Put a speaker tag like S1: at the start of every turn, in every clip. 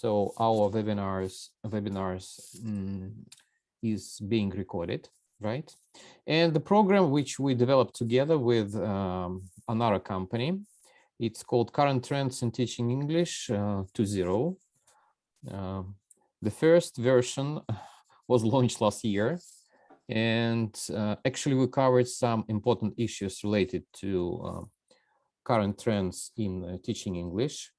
S1: So our webinars is being recorded, right? And the program which we developed together with Onara company, it's called Current Trends in Teaching English 2.0. The first version was launched last year, and actually we covered some important issues related to current trends in teaching English.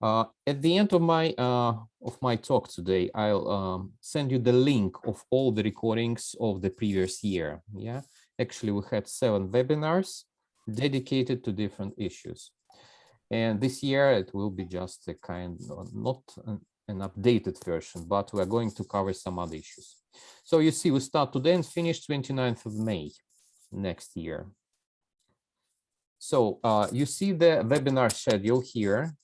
S1: At the end of my talk today, I'll send you the link of all the recordings of the previous year. Yeah, actually we had 7 webinars dedicated to different issues, and this year it will be just a kind of not an updated version, but we're going to cover some other issues. So you see, we start today and finish 29th of May next year. So you see the webinar schedule here.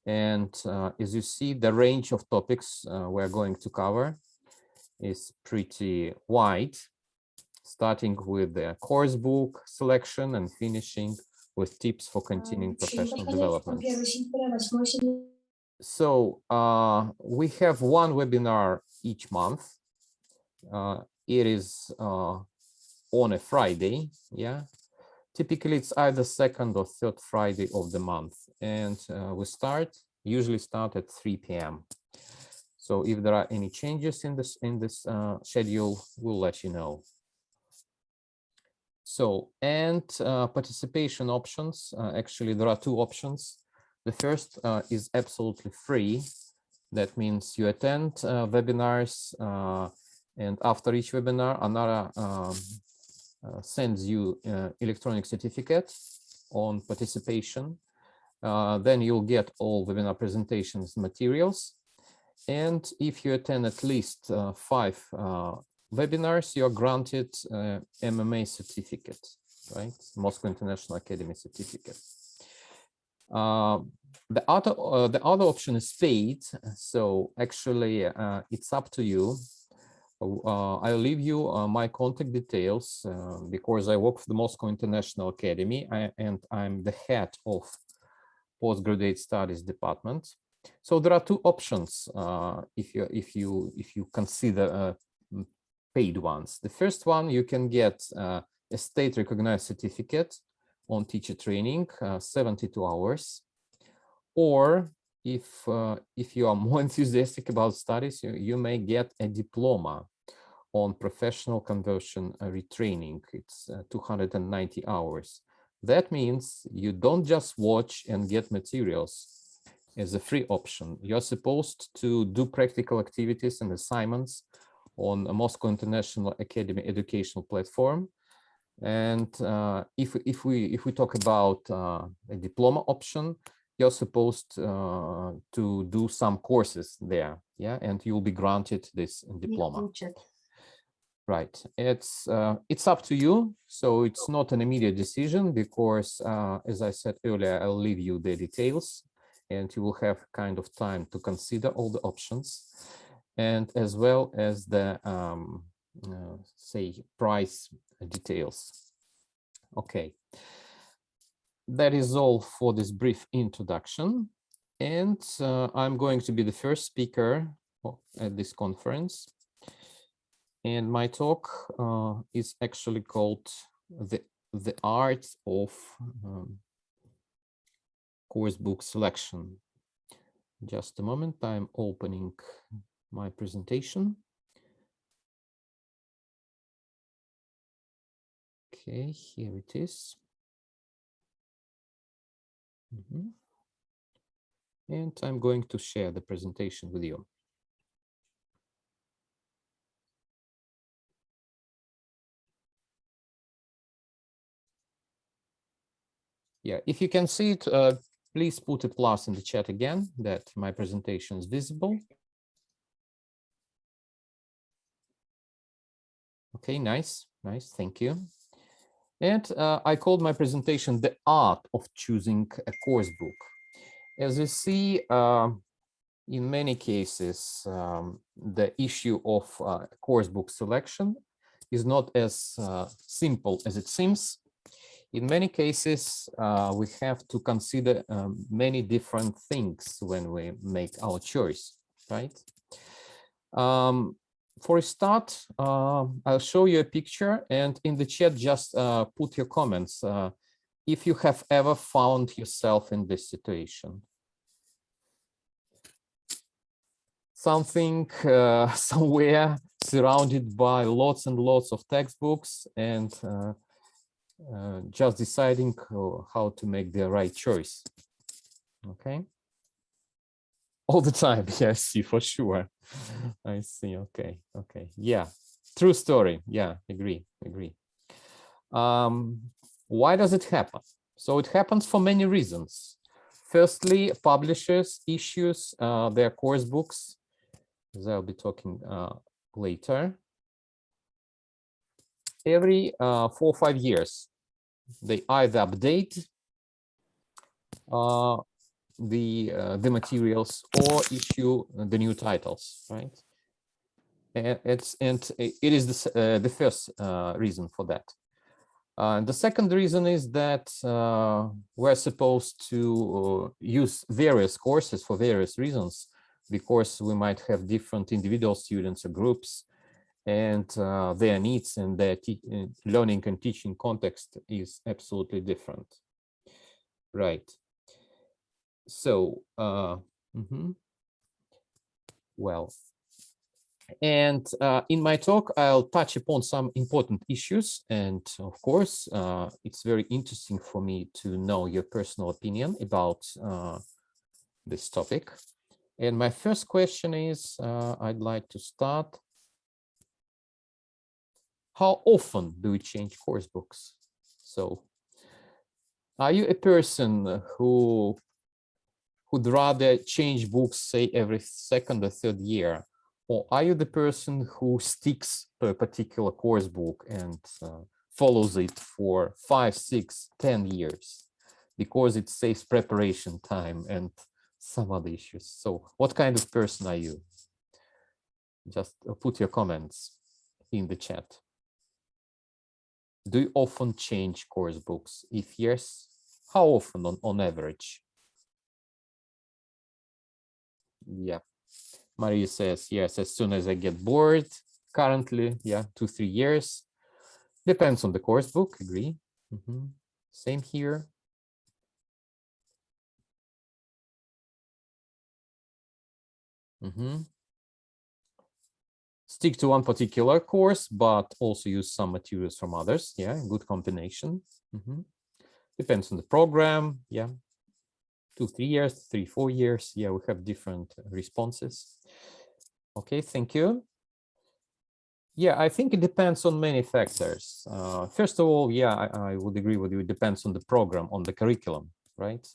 S1: And as you see, the range of topics we're going to cover is pretty wide, starting with the course book selection and finishing with tips for continuing professional development. So we have one webinar each month. It is on a Friday, yeah. Typically, it's either second or third Friday of the month, and we usually start at 3 p.m. So if there are any changes in this schedule, we'll let you know. So, and participation options, actually there are 2 options. The first is absolutely free. That means you attend webinars, and after each webinar, Onara sends you electronic certificate on participation. Then you'll get all webinar presentations materials. And if you attend at least 5 webinars, you're granted MMA certificate, right? Moscow International Academy certificate. The other option is paid. So actually, it's up to you. I'll leave you my contact details because I work for the Moscow International Academy and I'm the head of postgraduate studies department. So there are 2 options if you consider paid ones. The first one, you can get a state recognized certificate on teacher training, 72 hours, or if you are more enthusiastic about studies, you may get a diploma on professional conversion retraining. It's 290 hours. That means you don't just watch and get materials as a free option. You're supposed to do practical activities and assignments on a Moscow International Academy educational platform. And if we talk about a diploma option, you're supposed to do some courses there, yeah, and you'll be granted this diploma. Right, it's up to you. So it's not an immediate decision because, as I said earlier, I'll leave you the details, and you will have kind of time to consider all the options, and as well as the say price details. Okay. That is all for this brief introduction, and I'm going to be the first speaker at this conference, and my talk is actually called the art of course book selection. Just a moment, I'm opening my presentation. Okay, here it is. And I'm going to share the presentation with you. Yeah, if you can see it, please put a plus in the chat again that my presentation is visible. Okay, nice, thank you. And I called my presentation The Art of Choosing a Course Book. As you see, in many cases, the issue of course book selection is not as simple as it seems. In many cases, we have to consider many different things when we make our choice, right? For a start, I'll show you a picture, and in the chat, just put your comments if you have ever found yourself in this situation. Something somewhere surrounded by lots and lots of textbooks and just deciding how to make the right choice. Okay. All the time. Yeah, I see, for sure. I see. Okay. Okay. Yeah. True story. Yeah, agree. Why does it happen? So it happens for many reasons. Firstly, publishers issues their course books, as I'll be talking later, every 4 or 5 years. They either update the materials or issue the new titles, right? And it is the first reason for that. The second reason is that we're supposed to use various courses for various reasons, because we might have different individual students or groups, and their needs and their learning and teaching context is absolutely different. Right. So, well, and in my talk, I'll touch upon some important issues. And of course, it's very interesting for me to know your personal opinion about this topic. And my first question is, I'd like to start. How often do we change course books? So, are you a person who would rather change books, say, every second or third year? Or are you the person who sticks to a particular course book and follows it for 5, 6, 10 years because it saves preparation time and some other issues? So what kind of person are you? Just put your comments in the chat. Do you often change course books? If yes, how often on average? Yeah. Maria says, yes, as soon as I get bored. Currently, yeah, 2-3 years. Depends on the course book, agree. Same here. Stick to one particular course, but also use some materials from others. Yeah, good combination. Depends on the program. Yeah, 2-3 years, 3-4 years. Yeah, we have different responses. Okay, thank you. Yeah, I think it depends on many factors. First of all, yeah, I would agree with you. It depends on the program, on the curriculum, right?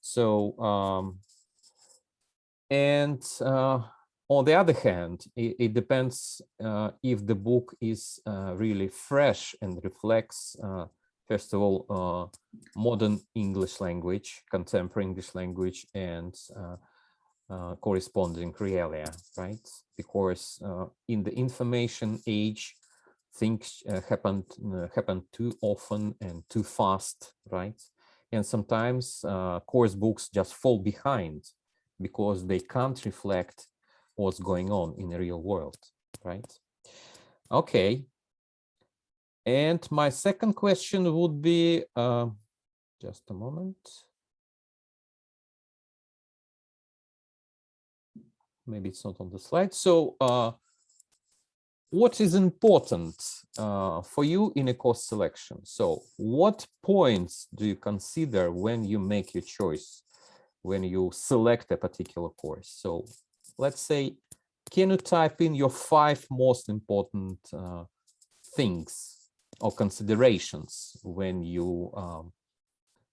S1: So, on the other hand, it depends if the book is really fresh and reflects, first of all, modern English language, contemporary English language, and corresponding realia, right? Because in the information age, things happen too often and too fast, right? And sometimes course books just fall behind because they can't reflect what's going on in the real world, right? Okay. And my second question would be, just a moment. Maybe it's not on the slide. So what is important for you in a course selection? So what points do you consider when you make your choice, when you select a particular course? So let's say, can you type in your 5 most important things or considerations when you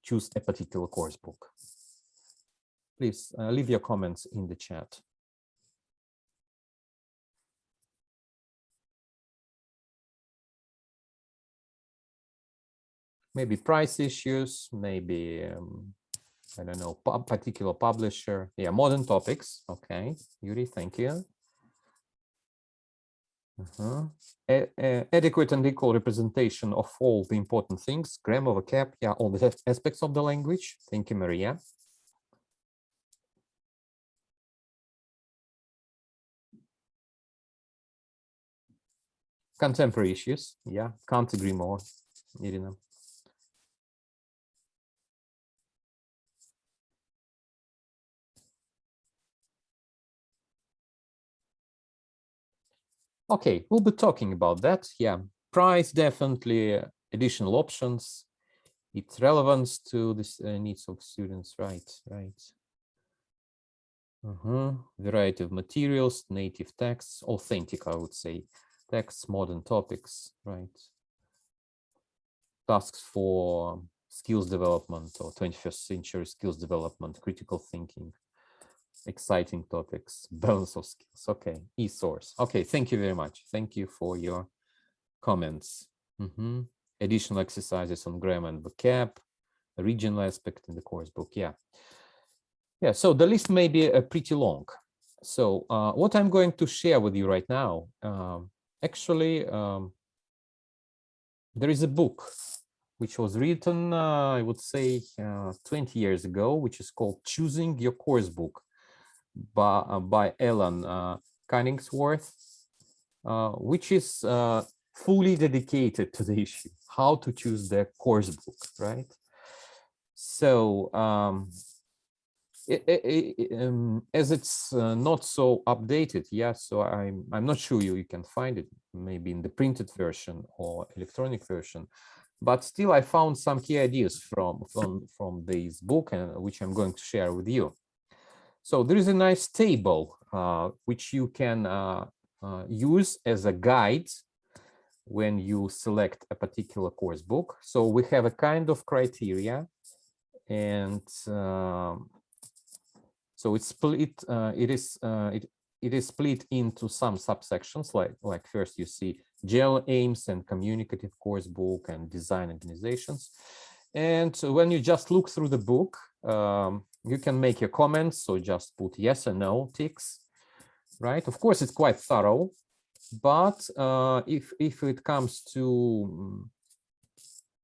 S1: choose a particular course book? Please leave your comments in the chat. Maybe price issues, maybe I don't know, particular publisher. Yeah, modern topics. Okay, Yuri, thank you. Adequate and equal representation of all the important things, grammar, vocab, yeah, all the aspects of the language. Thank you, Maria. Contemporary issues, yeah, can't agree more, Irina. Okay, we'll be talking about that. Yeah, price, definitely, additional options, its relevance to the needs of students, right, right. Variety of materials, native texts, authentic, I would say, texts, modern topics, right. Tasks for skills development or 21st century skills development, critical thinking, exciting topics, balance of skills. Okay, e-source. Okay, thank you very much. Thank you for your comments. Additional exercises on grammar and vocab, a regional aspect in the course book. Yeah. Yeah, so the list may be pretty long. So what I'm going to share with you right now, actually, there is a book which was written, I would say, 20 years ago, which is called Choosing Your Course Book by Ellen Cunningsworth, which is fully dedicated to the issue, how to choose the course book, right? So as it's not so updated, yeah, so I'm not sure you can find it maybe in the printed version or electronic version, but still I found some key ideas from this book, and which I'm going to share with you. So there is a nice table which you can use as a guide when you select a particular course book. So we have a kind of criteria, and so it's split. It is split into some subsections. Like first you see general aims and communicative course book and design organizations. And when you just look through the book, you can make your comments. So just put yes or no ticks, right? Of course, it's quite thorough, but if it comes to,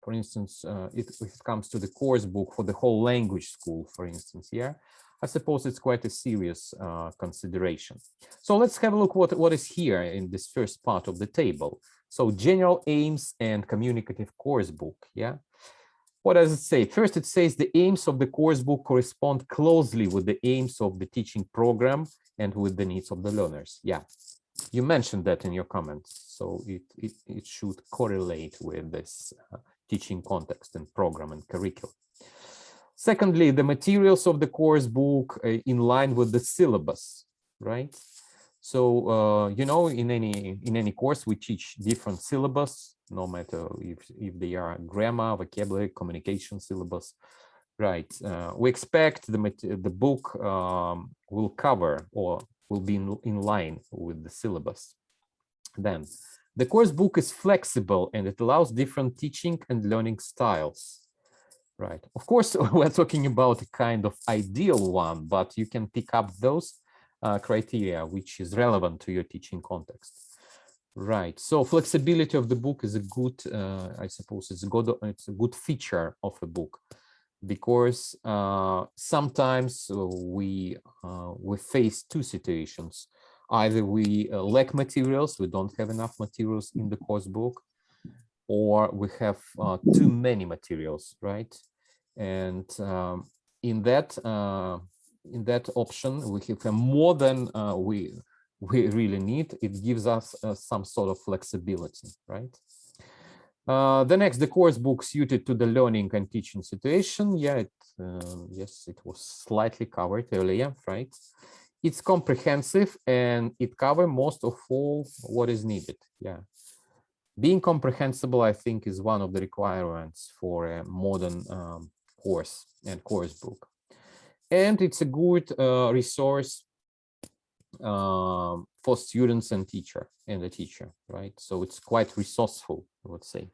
S1: for instance, if it comes to the course book for the whole language school, for instance, yeah, I suppose it's quite a serious consideration. So let's have a look what is here in this first part of the table. So general aims and communicative course book, yeah. What does it say? First, it says the aims of the course book correspond closely with the aims of the teaching program and with the needs of the learners. Yeah, you mentioned that in your comments. So it should correlate with this teaching context and program and curriculum. Secondly, the materials of the course book in line with the syllabus, right? So you know, in any course we teach different syllabus, no matter if they are grammar, vocabulary, communication syllabus, right? We expect the book will cover or will be in line with the syllabus. Then the course book is flexible and it allows different teaching and learning styles. Right. Of course, we're talking about a kind of ideal one, but you can pick up those criteria which is relevant to your teaching context. Right. So flexibility of the book is a good, I suppose, it's a good feature of a book, because sometimes we face two situations. Either we lack materials, we don't have enough materials in the course book, or we have too many materials, right? And in that option, we have more than we really need. It gives us some sort of flexibility, right? The next, the course book suited to the learning and teaching situation. Yeah, yes, it was slightly covered earlier, right? It's comprehensive and it covers most of all what is needed. Yeah. Being comprehensible, I think, is one of the requirements for a modern course and course book. And it's a good resource for students and the teacher, right? So it's quite resourceful, I would say.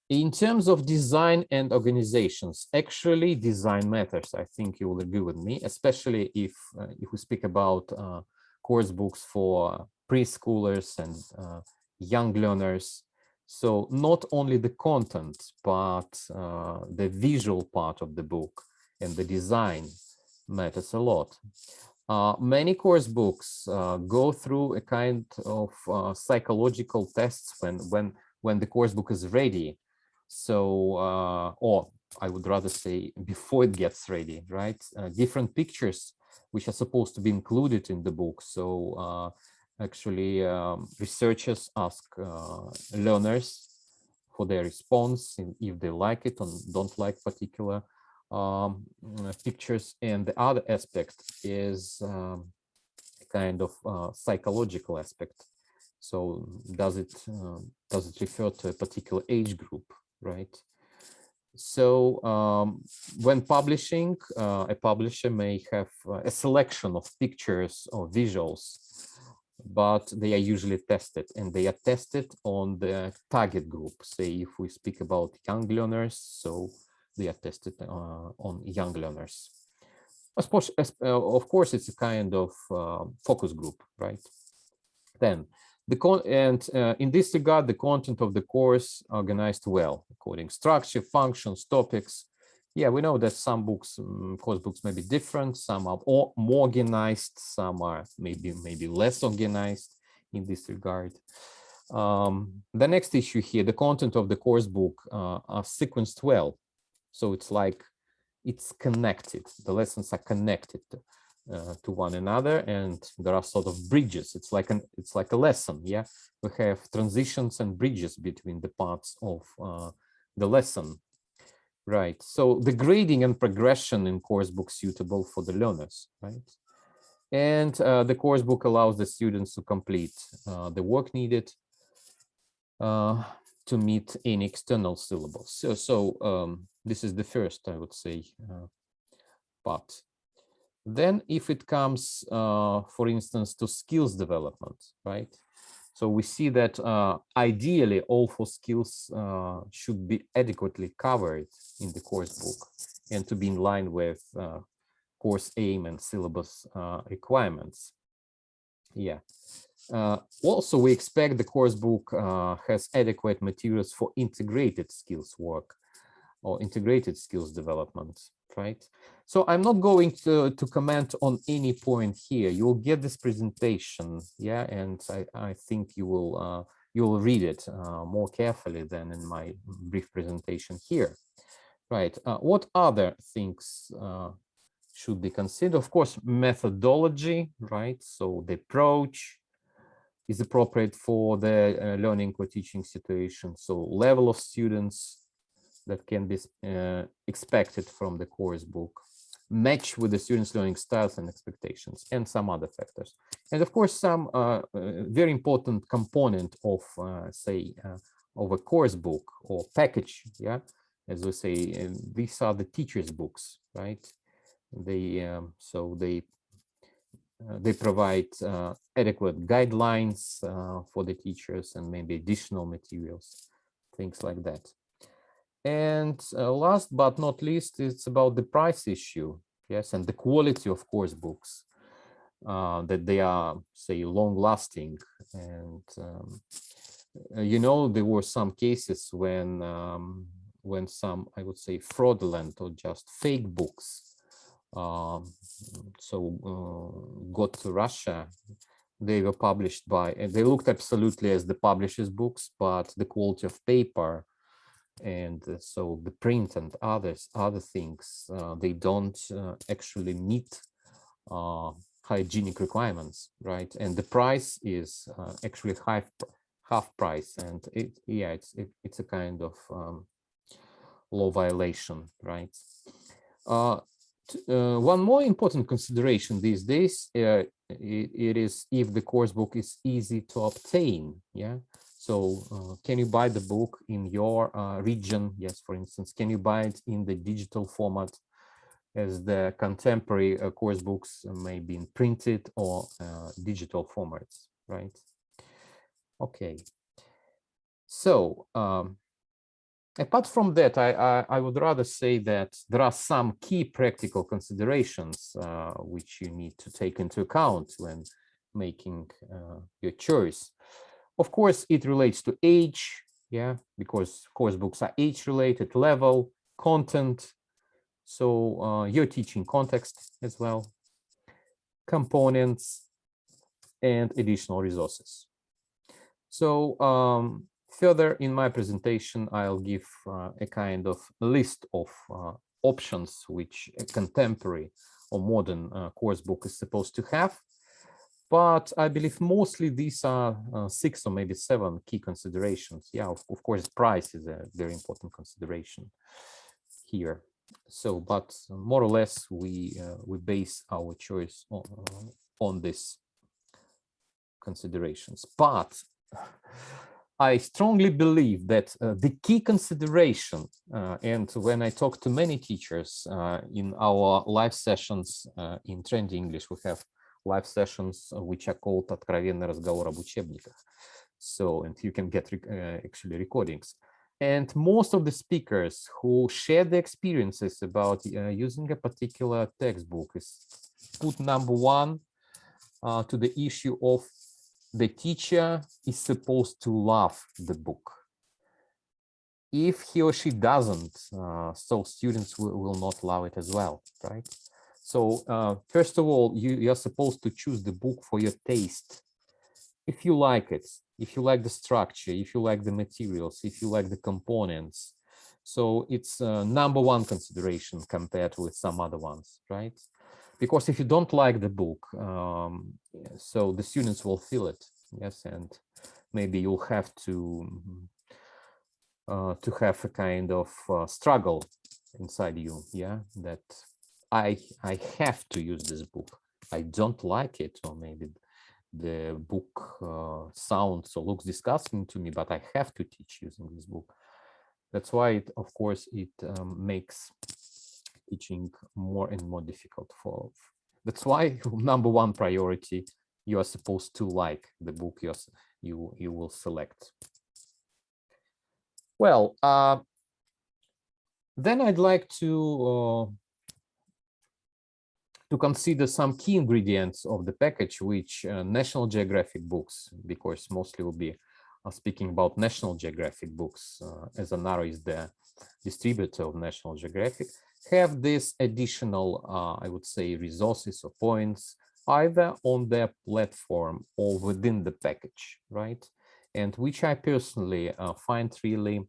S1: In terms of design and organizations, actually design matters. I think you will agree with me, especially if we speak about course books for preschoolers and young learners. So not only the content, but the visual part of the book and the design matters a lot. Many course books go through a kind of psychological tests when the course book is ready. So, or I would rather say before it gets ready, right? Different pictures which are supposed to be included in the book. So actually, researchers ask learners for their response, if they like it or don't like particular pictures. And the other aspect is a kind of psychological aspect. So does it refer to a particular age group, right? So when publishing, a publisher may have a selection of pictures or visuals, but they are usually tested, and they are tested on the target group. Say if we speak about young learners, so they are tested on young learners. Of course, it's a kind of focus group, right? Then in this regard, the content of the course organized well according structure, functions, topics. Yeah, we know that some books, course books, may be different. Some are more organized, some are maybe less organized in this regard. The next issue here, the content of the course book are sequenced well. So it's like it's connected. The lessons are connected to one another, and there are sort of bridges. It's like a lesson. Yeah, we have transitions and bridges between the parts of the lesson. Right. So the grading and progression in course book suitable for the learners, right? And the course book allows the students to complete the work needed to meet any external syllabus. So this is the first, I would say, part. Then if it comes, for instance, to skills development, right? So we see that ideally all 4 skills should be adequately covered in the course book and to be in line with course aim and syllabus requirements. Yeah. Also, we expect the course book has adequate materials for integrated skills work or integrated skills development, right? So I'm not going to comment on any point here. You'll get this presentation, yeah, and I think you will read it more carefully than in my brief presentation here, right? What other things should be considered? Of course, methodology, right? So the approach is appropriate for the learning or teaching situation. So level of students that can be expected from the course book, match with the students' learning styles and expectations, and some other factors. And of course, some very important component of, say, of a course book or package, yeah, as we say, these are the teachers' books, right? So they provide adequate guidelines for the teachers and maybe additional materials, things like that. And last but not least, it's about the price issue, yes, and the quality of course books, that they are, say, long-lasting. And you know, there were some cases when some, I would say, fraudulent or just fake books got to Russia. They were published by, and they looked absolutely as the publisher's books, but the quality of paper and so the print and other things, they don't actually meet hygienic requirements, right? And the price is actually half price, and it's a kind of law violation, right? One more important consideration these days, it is if the course book is easy to obtain, yeah? So can you buy the book in your region? Yes, for instance, can you buy it in the digital format, as the contemporary course books may be in printed or digital formats, right? Okay. So apart from that, I would rather say that there are some key practical considerations which you need to take into account when making your choice. Of course, it relates to age, yeah, because course books are age-related, level, content, so your teaching context as well, components, and additional resources. So further in my presentation, I'll give a kind of list of options which a contemporary or modern course book is supposed to have. But I believe mostly these are 6 or maybe 7 key considerations. Yeah, of course, price is a very important consideration here. So, but more or less, we base our choice on these considerations. But I strongly believe that the key consideration, and when I talk to many teachers in our live sessions in Trendy English, we have live sessions which are called «Откровенный разговор об учебниках». So, and you can get actually recordings. And most of the speakers who share the experiences about using a particular textbook is put number 1 to the issue of the teacher is supposed to love the book. If he or she doesn't, so students will not love it as well, right? So first of all, you're supposed to choose the book for your taste. If you like it, if you like the structure, if you like the materials, if you like the components. So it's number 1 consideration compared with some other ones, right? Because if you don't like the book, so the students will feel it, yes, and maybe you'll have to have a kind of struggle inside you, yeah, that I have to use this book. I don't like it, or maybe the book sounds or looks disgusting to me, but I have to teach using this book. That's why, of course, it makes teaching more and more difficult. That's why number 1 priority, you are supposed to like the book you will select. Well, then I'd like to consider some key ingredients of the package, which National Geographic books, because mostly we'll be speaking about National Geographic books, as Onara is the distributor of National Geographic, have this additional, I would say, resources or points either on their platform or within the package, right? And which I personally find really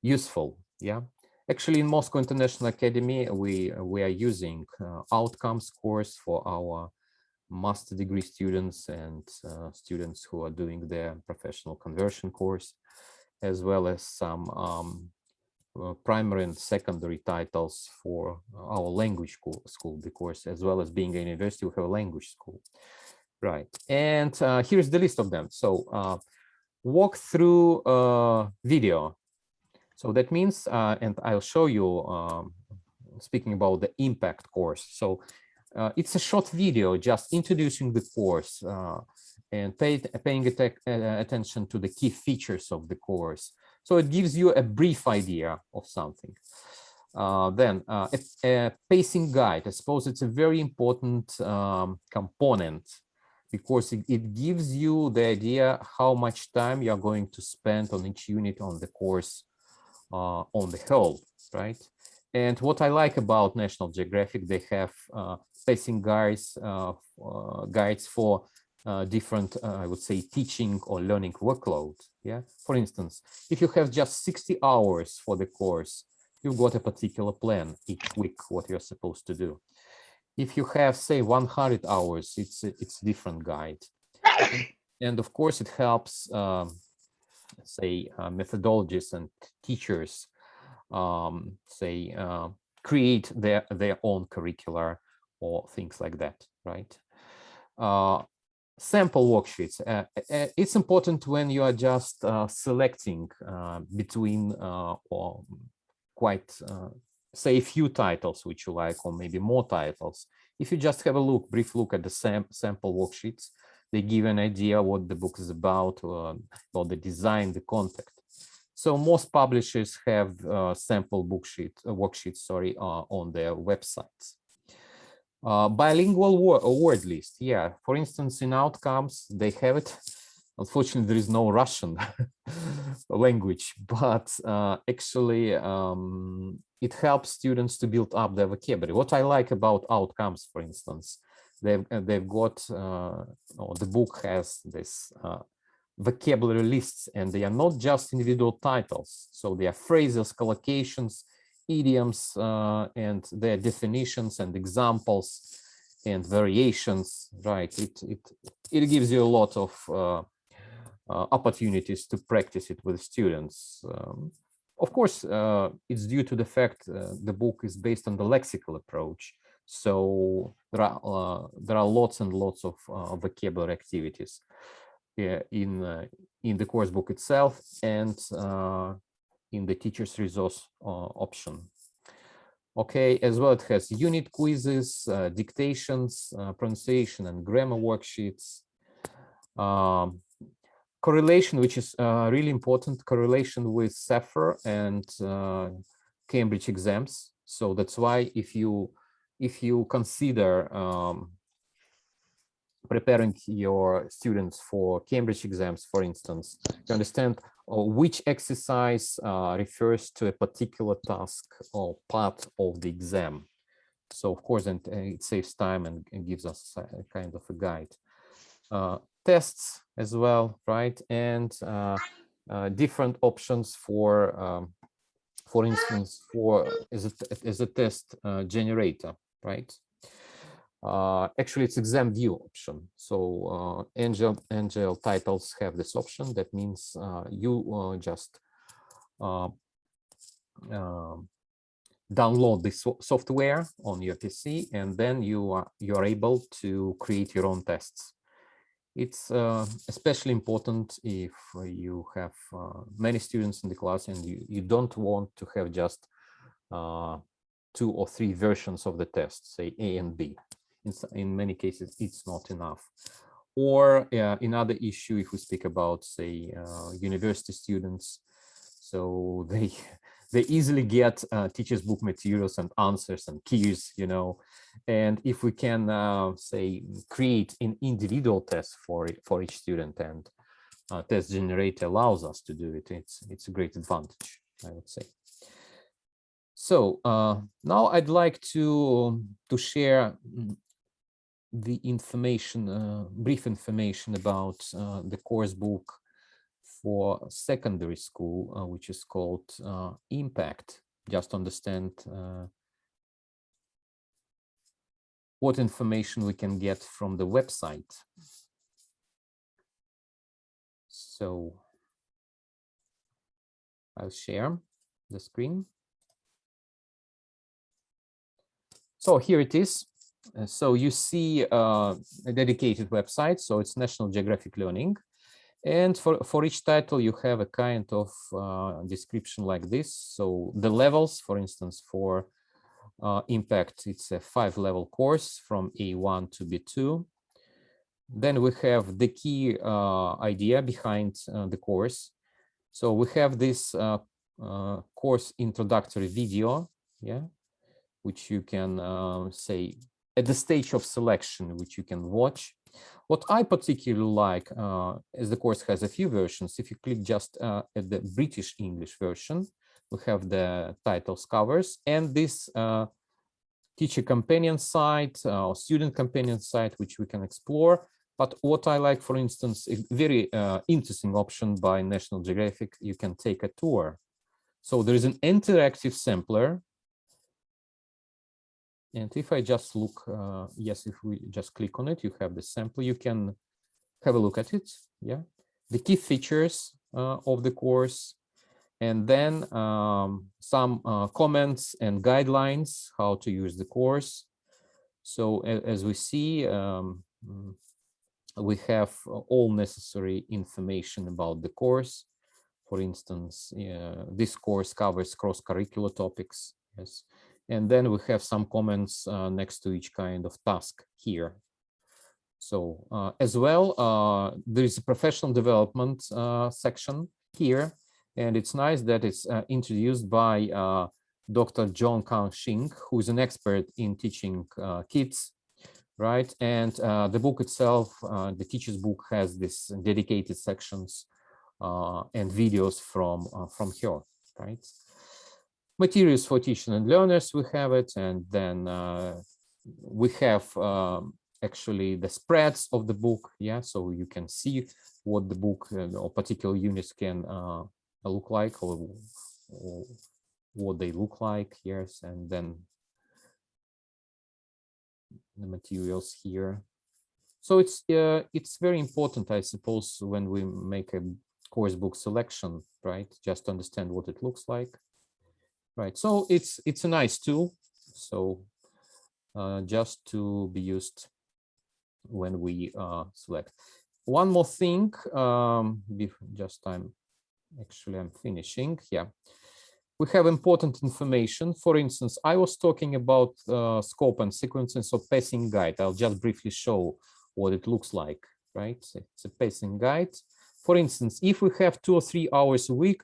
S1: useful, yeah. Actually, in Moscow International Academy, we are using outcomes course for our master degree students and students who are doing their professional conversion course, as well as some primary and secondary titles for our language school, because as well as being a university, we have a language school, right? And here's the list of them. So walk through video. So that means, and I'll show you, speaking about the impact course. So it's a short video just introducing the course and paying attention to the key features of the course. So it gives you a brief idea of something. Then a pacing guide. I suppose it's a very important component, because it gives you the idea how much time you're going to spend on each unit on the course on the whole, right? And what I like about National Geographic, they have pacing guides for different, I would say, teaching or learning workload. Yeah. For instance, if you have just 60 hours for the course, you've got a particular plan each week what you're supposed to do. If you have, say, 100 hours, it's a different guide. And of course, it helps say methodologists and teachers say create their own curricular or things like that, right? Sample worksheets. It's important when you are just selecting between or quite say a few titles which you like, or maybe more titles. If you just have a brief look at the sample worksheets, they give an idea what the book is about, or the design, the content. So most publishers have sample worksheets, on their websites. Bilingual word list. Yeah, for instance, in outcomes, they have it. Unfortunately, there is no Russian language, but actually it helps students to build up their vocabulary. What I like about outcomes, for instance, they've got, or the book has this vocabulary lists, and they are not just individual titles. So they are phrases, collocations, idioms, and their definitions and examples and variations, right? It gives you a lot of opportunities to practice it with students. Of course, it's due to the fact the book is based on the lexical approach. So there are lots and lots of vocabulary activities in the course book itself and in the teacher's resource option. Okay, as well, it has unit quizzes, dictations, pronunciation and grammar worksheets. Correlation, which is really important, correlation with SAFR and Cambridge exams. So that's why if you consider preparing your students for Cambridge exams, for instance, to understand which exercise refers to a particular task or part of the exam. So of course, and it saves time and gives us a kind of a guide. Tests as well, right? And different options for instance, as a test generator, right? Actually, it's exam view option. So Angel titles have this option. That means you just download this software on your PC, and then you are able to create your own tests. It's especially important if you have many students in the class and you don't want to have just 2 or 3 versions of the test, say A and B. In many cases, it's not enough. Or another issue, if we speak about, say, university students, so they easily get teachers' book materials and answers and keys, you know. And if we can, say, create an individual test for each student, and test generator allows us to do it, it's a great advantage, I would say. So now I'd like to share the information, brief information about the course book for secondary school, which is called Impact. Just understand what information we can get from the website. So I'll share the screen. So here it is. So you see a dedicated website. So it's National Geographic Learning. And for each title, you have a kind of description like this. So the levels, for instance, for Impact, it's a 5-level course from A1 to B2. Then we have the key idea behind the course. So we have this course introductory video, yeah, which you can say at the stage of selection, which you can watch. What I particularly like, as the course has a few versions, if you click just at the British English version, we have the titles covers and this teacher companion site or student companion site, which we can explore. But what I like, for instance, a very interesting option by National Geographic, you can take a tour. So there is an interactive sampler. And if I just look, yes, if we just click on it, you have the sample, you can have a look at it, yeah. The key features of the course, and then some comments and guidelines, how to use the course. So as we see, we have all necessary information about the course. For instance, this course covers cross-curricular topics, yes. And then we have some comments next to each kind of task here. So as well, there is a professional development section here. And it's nice that it's introduced by Dr. John Kang-Shing, who is an expert in teaching kids, right? And the book itself, the teacher's book, has this dedicated sections and videos from her, right? Materials for teachers and learners, we have it, and then we have actually the spreads of the book, yeah, so you can see what the book or particular units can look like, or what they look like, yes, and then the materials here. So it's very important, I suppose, when we make a course book selection, right? Just to understand what it looks like, right? So it's a nice tool, so just to be used when we select. One more thing, just I'm finishing, yeah. We have important information. For instance, I was talking about scope and sequences of pacing guide. I'll just briefly show what it looks like, right? It's a pacing guide. For instance, if we have 2 or 3 hours a week,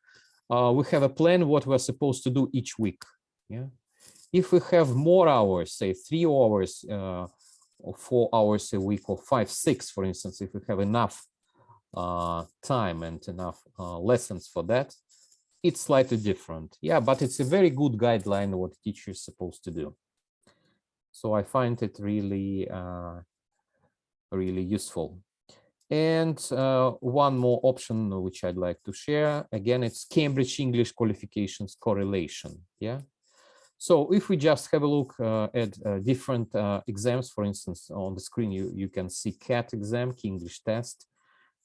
S1: we have a plan what we're supposed to do each week, yeah? If we have more hours, say 3 hours or 4 hours a week, or 5, 6, for instance, if we have enough time and enough lessons for that, it's slightly different. Yeah, but it's a very good guideline what a teacher is supposed to do. So I find it really, really useful. And one more option which I'd like to share, again, it's Cambridge English Qualifications Correlation. Yeah. So if we just have a look at different exams, for instance, on the screen, you can see CAT exam, Key English Test,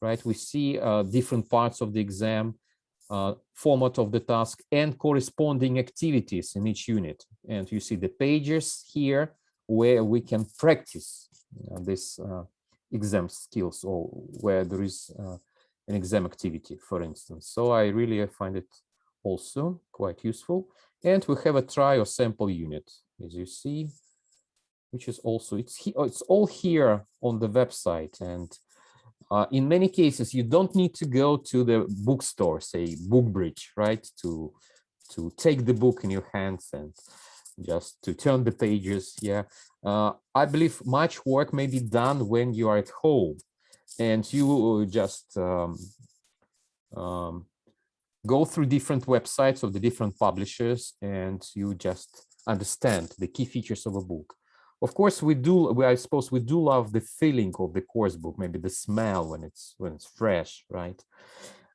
S1: right? We see different parts of the exam, format of the task, and corresponding activities in each unit. And you see the pages here where we can practice this exam skills, or where there is an exam activity, for instance. So I really find it also quite useful. And we have a try or sample unit, as you see, which is also, it's all here on the website. And in many cases, you don't need to go to the bookstore, say Bookbridge, right? To take the book in your hands and just to turn the pages. Yeah, I believe much work may be done when you are at home and you just go through different websites of the different publishers, and you just understand the key features of a book. Of course, I suppose we do love the feeling of the course book, maybe the smell when it's fresh, right?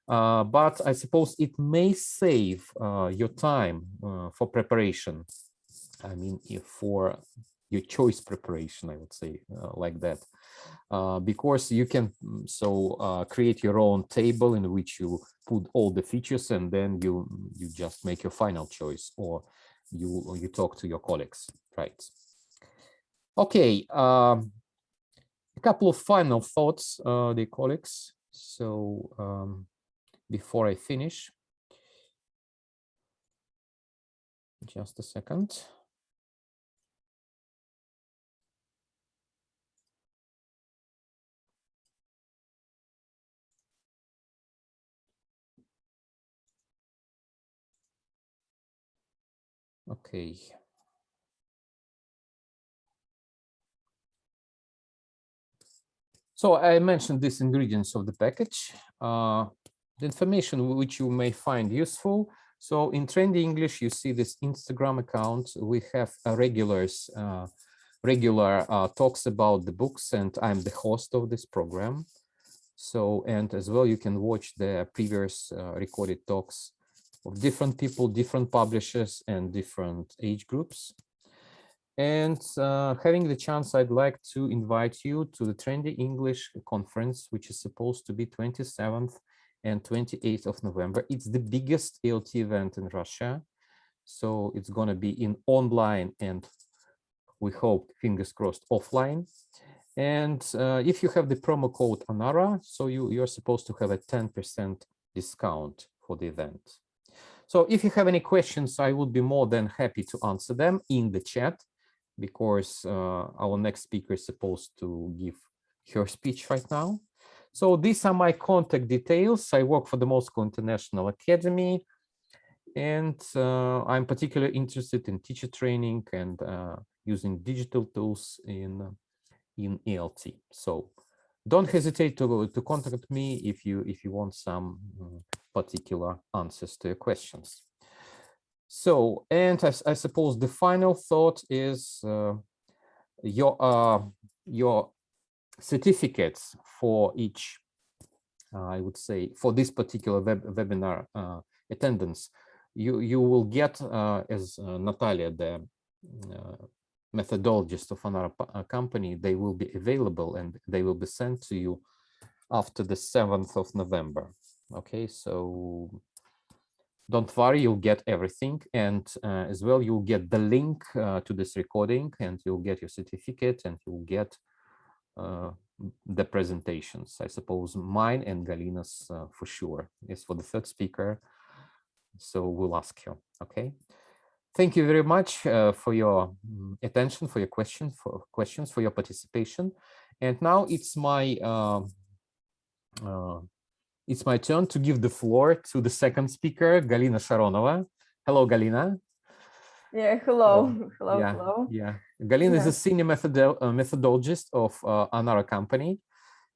S1: But I suppose it may save your time for preparation. I mean, for your choice preparation, I would say like that. Because you can create your own table in which you put all the features, and then you just make your final choice, or you talk to your colleagues, right? Okay, a couple of final thoughts, dear colleagues. So before I finish, just a second. Okay. So I mentioned these ingredients of the package, the information which you may find useful. So in Trendy English, you see this Instagram account. We have regular talks about the books, and I'm the host of this program. So, and as well, you can watch the previous recorded talks of different people, different publishers, and different age groups. And having the chance, I'd like to invite you to the Trendy English conference, which is supposed to be 27th and 28th of November. It's the biggest ALT event in Russia. So it's going to be in online, and we hope, fingers crossed, offline. And if you have the promo code Onara, so you're supposed to have a 10% discount for the event. So if you have any questions, I would be more than happy to answer them in the chat, because our next speaker is supposed to give her speech right now. So these are my contact details. I work for the Moscow International Academy, And I'm particularly interested in teacher training and using digital tools in ELT. So don't hesitate to contact me if you want some particular answers to your questions. So, and I suppose the final thought is your certificates for each, I would say, for this particular webinar attendance, you will get, as Natalia, the methodologist of Onara company, they will be available and they will be sent to you after the 7th of November. Okay, so don't worry, you'll get everything. And as well, you'll get the link to this recording, and you'll get your certificate, and you'll get the presentations. I suppose mine and Galina's for sure is for the third speaker. So we'll ask you, okay? Thank you very much for your attention, for your questions, for your participation. And now it's my turn to give the floor to the second speaker, Galina Sharonova. Hello, Galina.
S2: Yeah, hello. Hello,
S1: yeah,
S2: hello.
S1: Yeah, Galina is a senior methodologist of Onara company.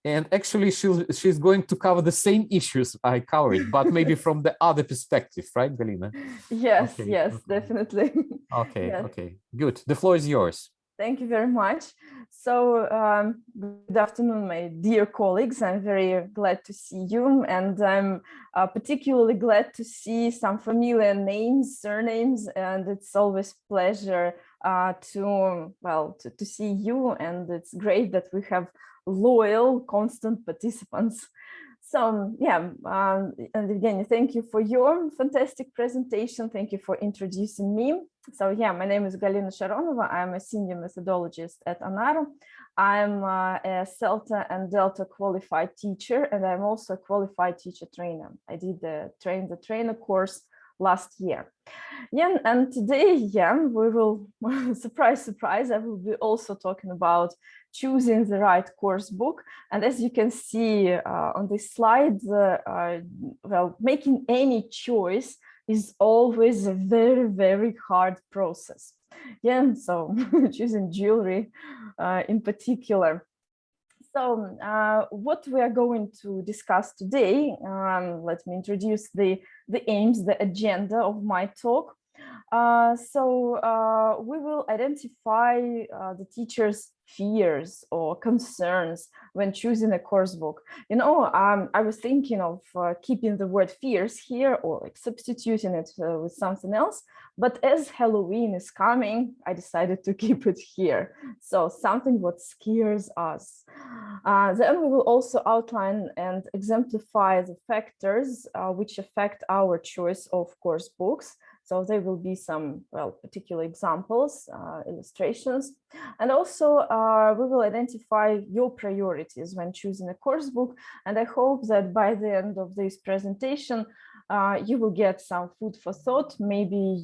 S1: And actually, she's going to cover the same issues I covered, but maybe from the other perspective, right, Galina?
S2: Yes,
S1: Okay,
S2: yes,
S1: okay.
S2: definitely.
S1: Okay,
S2: Yes.
S1: okay, good. The floor is yours.
S2: Thank you very much. So good afternoon, my dear colleagues. I'm very glad to see you, and I'm particularly glad to see some familiar names, surnames, and it's always pleasure to see you, and it's great that we have loyal, constant participants. So yeah, and Evgeny, thank you for your fantastic presentation. Thank you for introducing me. So yeah, my name is Galina Sharonova. I'm a senior methodologist at Onara. I'm a CELTA and Delta qualified teacher, and I'm also a qualified teacher trainer. I did the train the trainer course last year. Yeah, and today, yeah, we will, surprise, surprise, I will be also talking about choosing the right course book. And as you can see on this slide, well, making any choice is always a very, very hard process. Yeah, so choosing jewelry in particular. So what we are going to discuss today, let me introduce the aims, the agenda of my talk. We will identify the teacher's fears or concerns when choosing a course book. You know, I was thinking of keeping the word fears here or like substituting it with something else. But as Halloween is coming, I decided to keep it here. So something what scares us. Then we will also outline and exemplify the factors which affect our choice of course books. So there will be some, well, particular examples, illustrations, and also we will identify your priorities when choosing a course book. And I hope that by the end of this presentation, you will get some food for thought. Maybe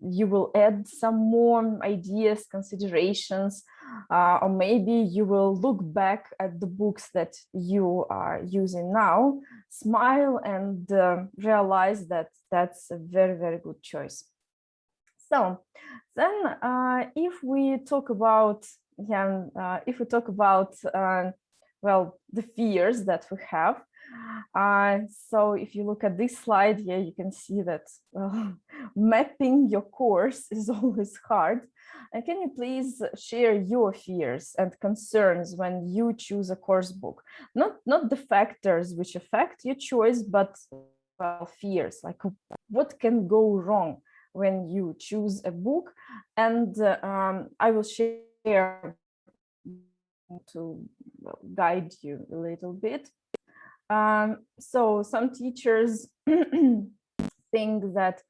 S2: you will add some more ideas, considerations, or maybe you will look back at the books that you are using now, smile, and realize that that's a very, very good choice. So then if we talk about well, the fears that we have. So if you look at this slide here, you can see that mapping your course is always hard. And can you please share your fears and concerns when you choose a course book? Not the factors which affect your choice, but fears, like what can go wrong when you choose a book. And I will share to guide you a little bit. So some teachers think that,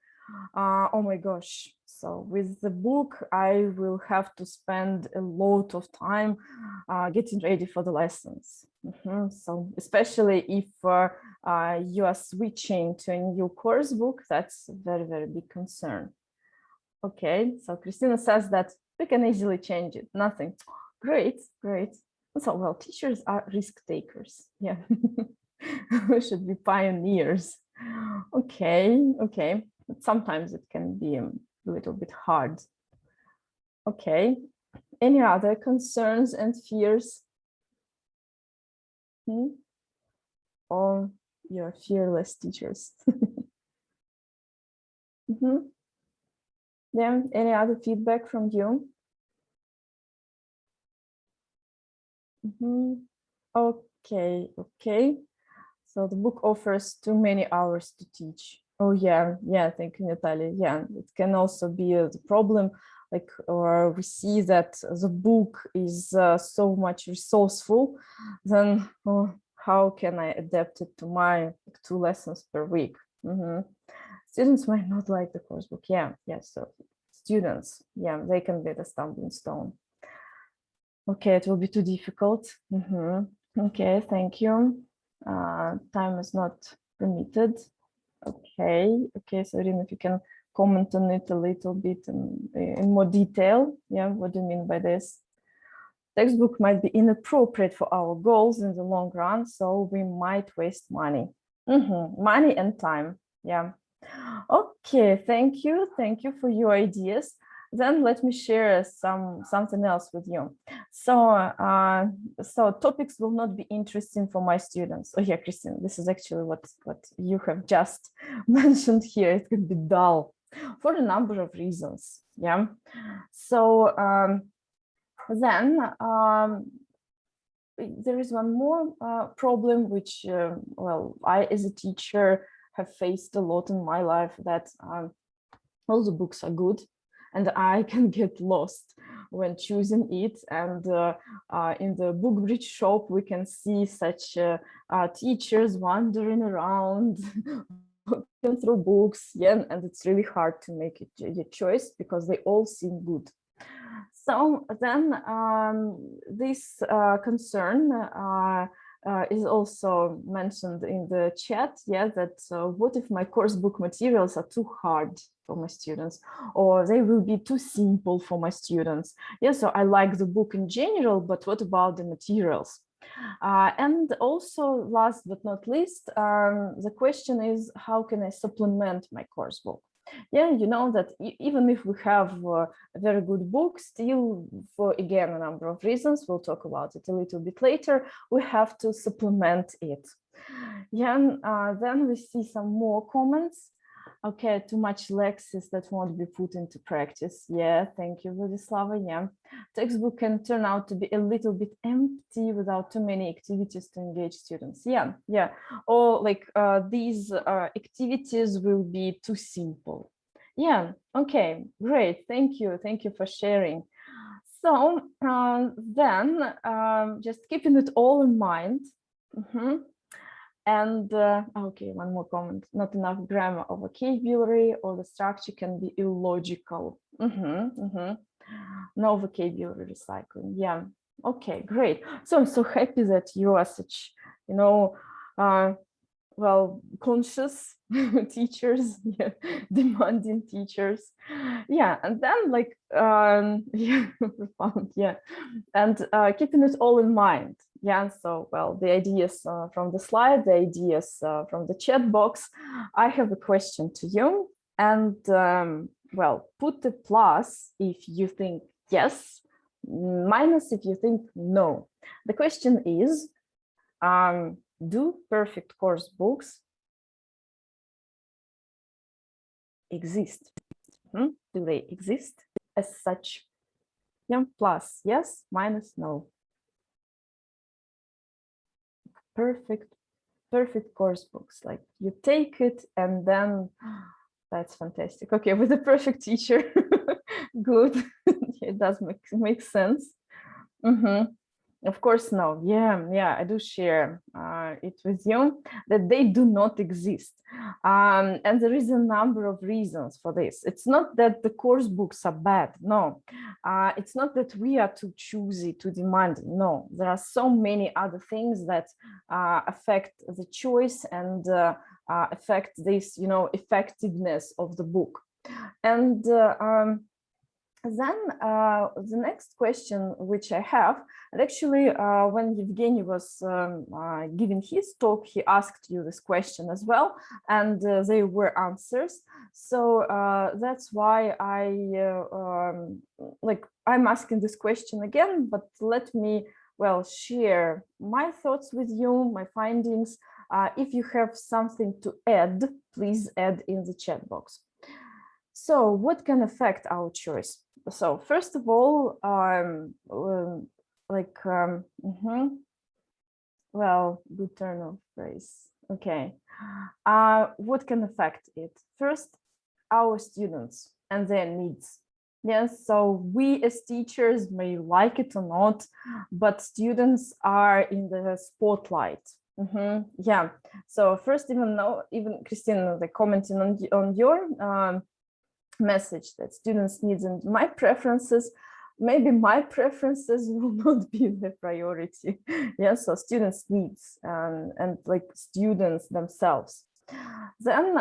S2: oh my gosh, so with the book, I will have to spend a lot of time getting ready for the lessons. So especially if you are switching to a new course book, that's a very, very big concern. Okay, so Christina says that we can easily change it. Nothing. Great, great. So, well, teachers are risk takers. Yeah, we should be pioneers. Okay, okay. But sometimes it can be a little bit hard. Okay, any other concerns and fears? Or you're fearless teachers? Yeah, any other feedback from you? Okay, okay. So the book offers too many hours to teach. Oh yeah, thank you, Natalia. Yeah, it can also be the problem. Like, or we see that the book is so much resourceful, then how can I adapt it to my 2 lessons per week? Students might not like the course book. Yeah, so students, yeah, they can be the stumbling stone. Okay, it will be too difficult. Okay, thank you. Time is not permitted. Okay, so Irina, if you can comment on it a little bit in more detail. Yeah, what do you mean by this? Textbook might be inappropriate for our goals in the long run, so we might waste money. Money and time. Yeah. Okay, thank you for your ideas. Then let me share something else with you. So topics will not be interesting for my students. Oh yeah, Christine, this is actually what you have just mentioned here. It can be dull for a number of reasons. Yeah. So then there is one more problem which, well, I as a teacher have faced a lot in my life, that all the books are good and I can get lost when choosing it. And in the book bridge shop, we can see such teachers wandering around, looking through books, yeah, and it's really hard to make a choice because they all seem good. So then this concern is also mentioned in the chat, yeah, that what if my course book materials are too hard for my students, or they will be too simple for my students? Yeah, so I like the book in general, but what about the materials? And also, last but not least, the question is, how can I supplement my course book? Yeah, you know that even if we have a very good book, still, for again a number of reasons, we'll talk about it a little bit later, we have to supplement it. Yeah, and then we see some more comments. Okay, too much lexis that won't be put into practice. Yeah, thank you, Vladislava. Yeah, textbook can turn out to be a little bit empty without too many activities to engage students. Yeah, or like these activities will be too simple. Yeah, okay, great. Thank you for sharing. So then just keeping it all in mind. And okay, one more comment. Not enough grammar or vocabulary, or the structure can be illogical. No vocabulary recycling. Yeah. Okay, great. So I'm so happy that you are such, you know, well, conscious teachers, yeah, demanding teachers. Yeah, and then like, yeah, yeah, and keeping it all in mind. Yeah, so, well, the ideas from the slide, the ideas from the chat box. I have a question to you, and well, put a plus if you think yes, minus if you think no. The question is, do perfect course books exist? Do they exist as such? Yeah, plus yes, minus no. Perfect course books, like you take it and then that's fantastic. Okay, with a perfect teacher, good. It does make sense. Of course, no. Yeah, I do share it with you that they do not exist. And there is a number of reasons for this. It's not that the course books are bad. No, it's not that we are too choosy, too demanding. No, there are so many other things that affect the choice and affect this, effectiveness of the book. And Then the next question which I have, and actually when Evgeny was giving his talk, he asked you this question as well, and they were answers. So that's why I'm asking this question again, but let me, well, share my thoughts with you, my findings. If you have something to add, please add in the chat box. So what can affect our choice? So first of all, well, good turn of phrase. Okay. What can affect it? First, our students and their needs. Yes, so we as teachers may like it or not, but students are in the spotlight. Yeah. So first, even Christine, the commenting on your message that students' needs and my preferences, maybe my preferences will not be the priority. Yeah, so students' needs and like students themselves. Then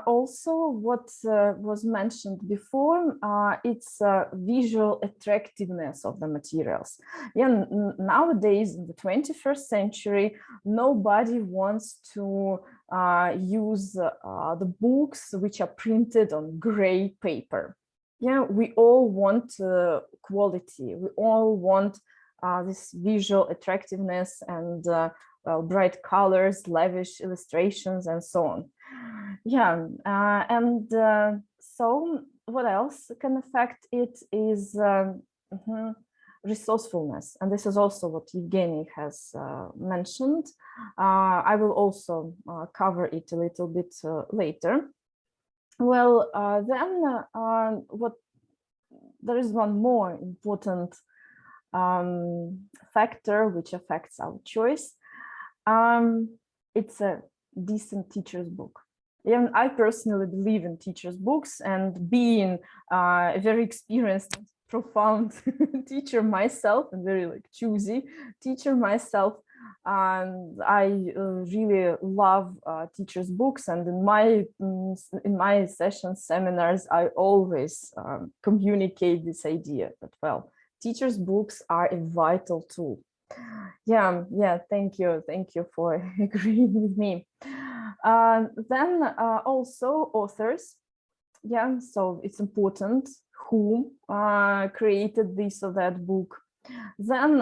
S2: also what was mentioned before, it's visual attractiveness of the materials. Yeah, nowadays in the 21st century, nobody wants to use the books which are printed on gray paper. Yeah, we all want quality. We all want this visual attractiveness and well, bright colors, lavish illustrations, and so on. Yeah, so what else can affect it is resourcefulness, and this is also what Evgeny has mentioned. I will also cover it a little bit later. Well, then there is one more important factor which affects our choice. It's a decent teacher's book. Even I personally believe in teachers' books, and being a very experienced, profound teacher myself, and very like choosy teacher myself, I really love teachers' books. And in my sessions, seminars, I always communicate this idea that, well, teachers' books are a vital tool. Yeah, thank you for agreeing with me. Then also authors. Yeah, so it's important who created this or that book. Then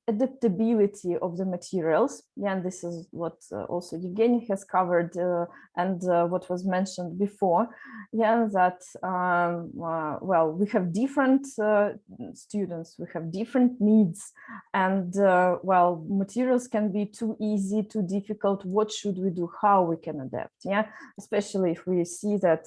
S2: adaptability of the materials. Yeah, and this is what also Evgeny has covered and what was mentioned before. Yeah, that well, we have different students, we have different needs, and well, materials can be too easy, too difficult. What should we do? How we can adapt? Yeah, especially if we see that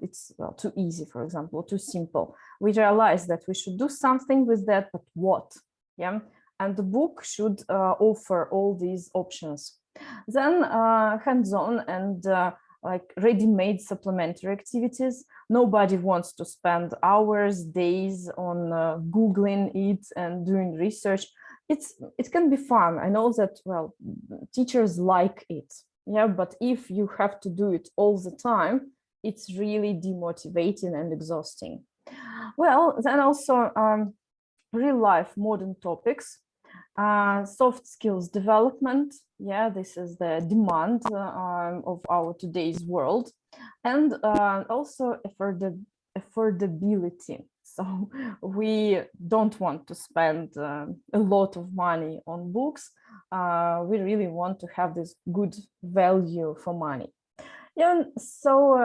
S2: it's too easy, for example, too simple. We realize that we should do something with that, but what? Yeah, and the book should offer all these options. Then hands-on and like ready-made supplementary activities. Nobody wants to spend hours, days on Googling it and doing research. It can be fun. I know that, well, teachers like it. Yeah, but if you have to do it all the time, it's really demotivating and exhausting. Well, then also real life modern topics, soft skills development. Yeah, this is the demand of our today's world, and also affordability. So we don't want to spend a lot of money on books. We really want to have this good value for money. Yeah, so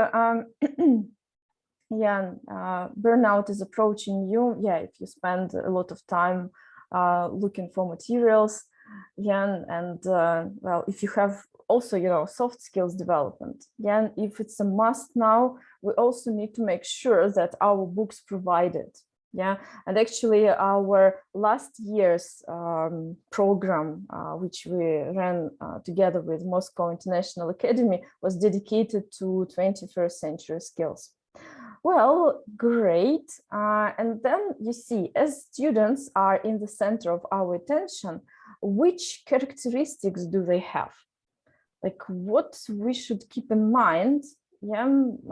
S2: yeah, burnout is approaching you. Yeah, if you spend a lot of time looking for materials. Yeah, and well, if you have also, you know, soft skills development. Yeah, and if it's a must now, we also need to make sure that our books provide it. Yeah, and actually our last year's program, which we ran together with Moscow International Academy, was dedicated to 21st century skills. Well, great. And then you see, as students are in the center of our attention, which characteristics do they have? Like what we should keep in mind, yeah, and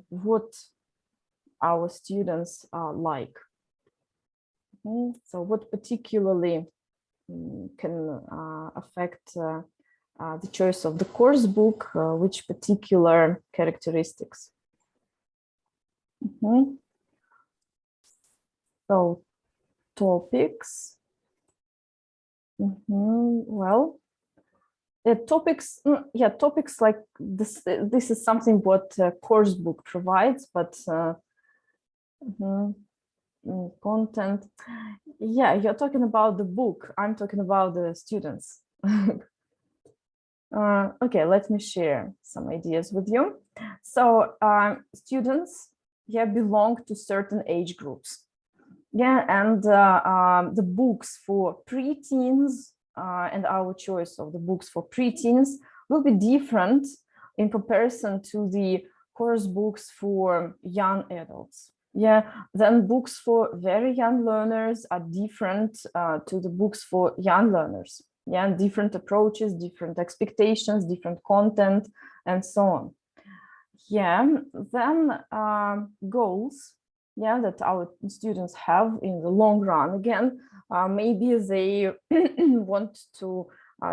S2: what our students like. So what particularly can affect the choice of the course book, which particular characteristics? So topics. Well, topics, topics like this. This is something what course book provides, but content. Yeah, you're talking about the book. I'm talking about the students. Okay, let me share some ideas with you. So students, belong to certain age groups. And the books for preteens and our choice of the books for preteens will be different in comparison to the course books for young adults. Then books for very young learners are different to the books for young learners. Different approaches, different expectations, different content, and so on. Then goals that our students have in the long run. Again, maybe they want to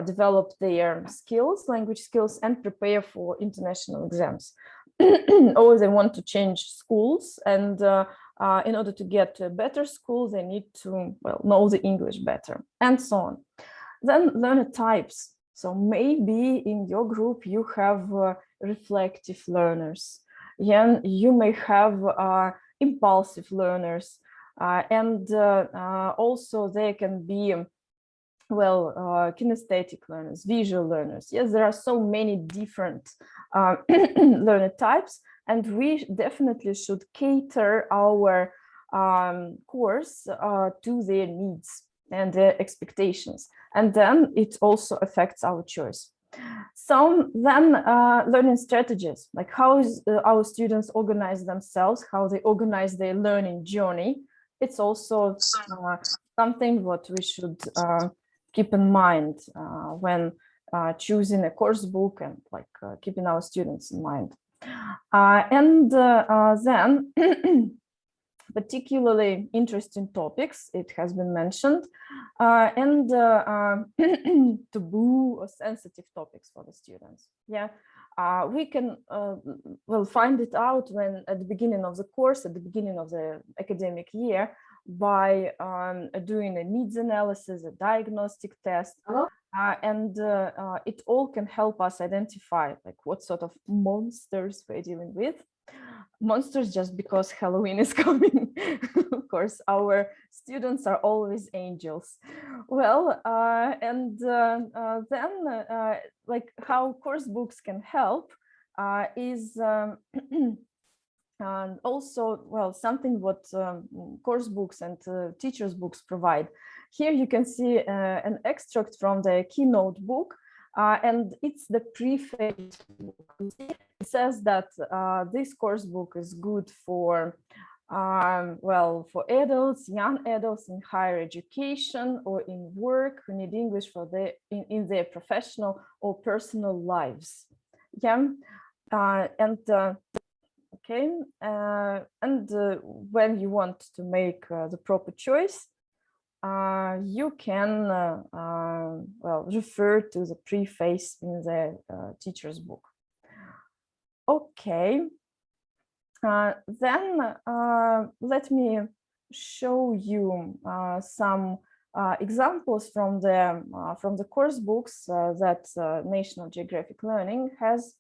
S2: develop their skills, language skills, and prepare for international exams. Or they want to change schools, and in order to get to a better school, they need to know the English better, and so on. Then learner types. So maybe in your group you have reflective learners. You may have impulsive learners, and also they can be kinesthetic learners, visual learners. Yes, there are so many different learner types, and we definitely should cater our course to their needs and their expectations, and then it also affects our choice. So then learning strategies, like how our students organize themselves, how they organize their learning journey. It's also something what we should keep in mind when choosing a course book, and keeping our students in mind. And then particularly interesting topics, it has been mentioned, and taboo or sensitive topics for the students. We can find it out when at the beginning of the course, at the beginning of the academic year, by doing a needs analysis, a diagnostic test. And it all can help us identify what sort of monsters we're dealing with. Monsters just because Halloween is coming. Of course, our students are always angels. And then how course books can help is and also, something what course books and teachers' books provide. Here you can see an extract from the Keynote book, and it's the preface book. It says that this course book is good for for adults, young adults in higher education or in work who need English for in their professional or personal lives. When you want to make the proper choice, you can refer to the preface in the teacher's book. Okay, then let me show you some examples from the course books that National Geographic Learning has.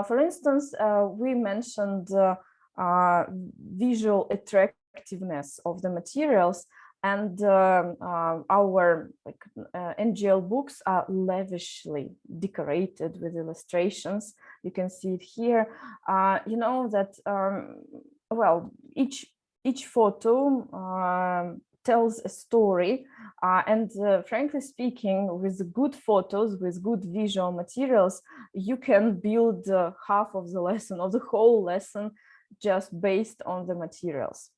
S2: For instance, we mentioned visual attractiveness of the materials, and our NGL books are lavishly decorated with illustrations. You can see it here. You know that each photo tells a story, and frankly speaking, with good photos, with good visual materials, you can build half of the lesson or the whole lesson just based on the materials.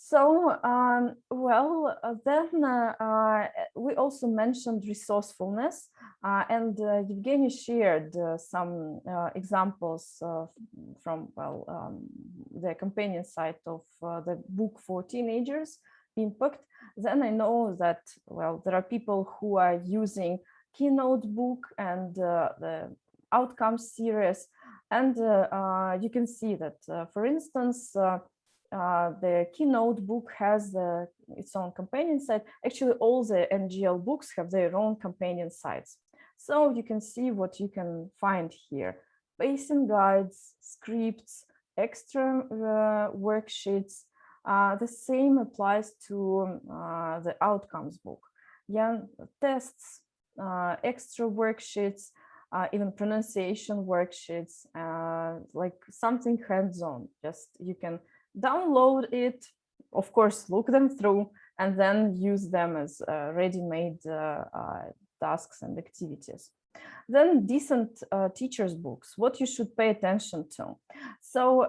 S2: So, then we also mentioned resourcefulness, and Evgeny shared some examples from, the companion site of the book for teenagers, Impact. Then I know that, there are people who are using Keynote book and the Outcomes series, and you can see that, for instance, the Keynote book has its own companion site. Actually, all the NGL books have their own companion sites. So you can see what you can find here: pacing guides, scripts, extra worksheets. The same applies to the Outcomes book. Yeah, tests, extra worksheets, even pronunciation worksheets, like something hands-on. Just you can download it, of course, look them through, and then use them as ready-made tasks and activities. Then decent teachers' books, what you should pay attention to. So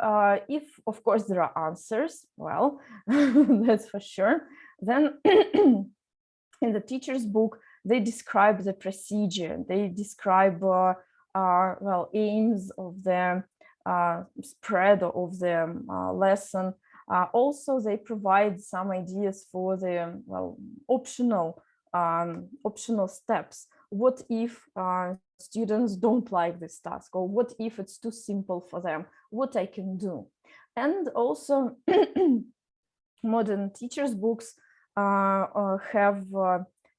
S2: if, of course, there are answers, well, that's for sure, then in the teacher's book, they describe the procedure, they describe aims of the spread of the lesson. Also, they provide some ideas for the optional steps. What if students don't like this task, or what if it's too simple for them? What I can do? And also, modern teachers' books have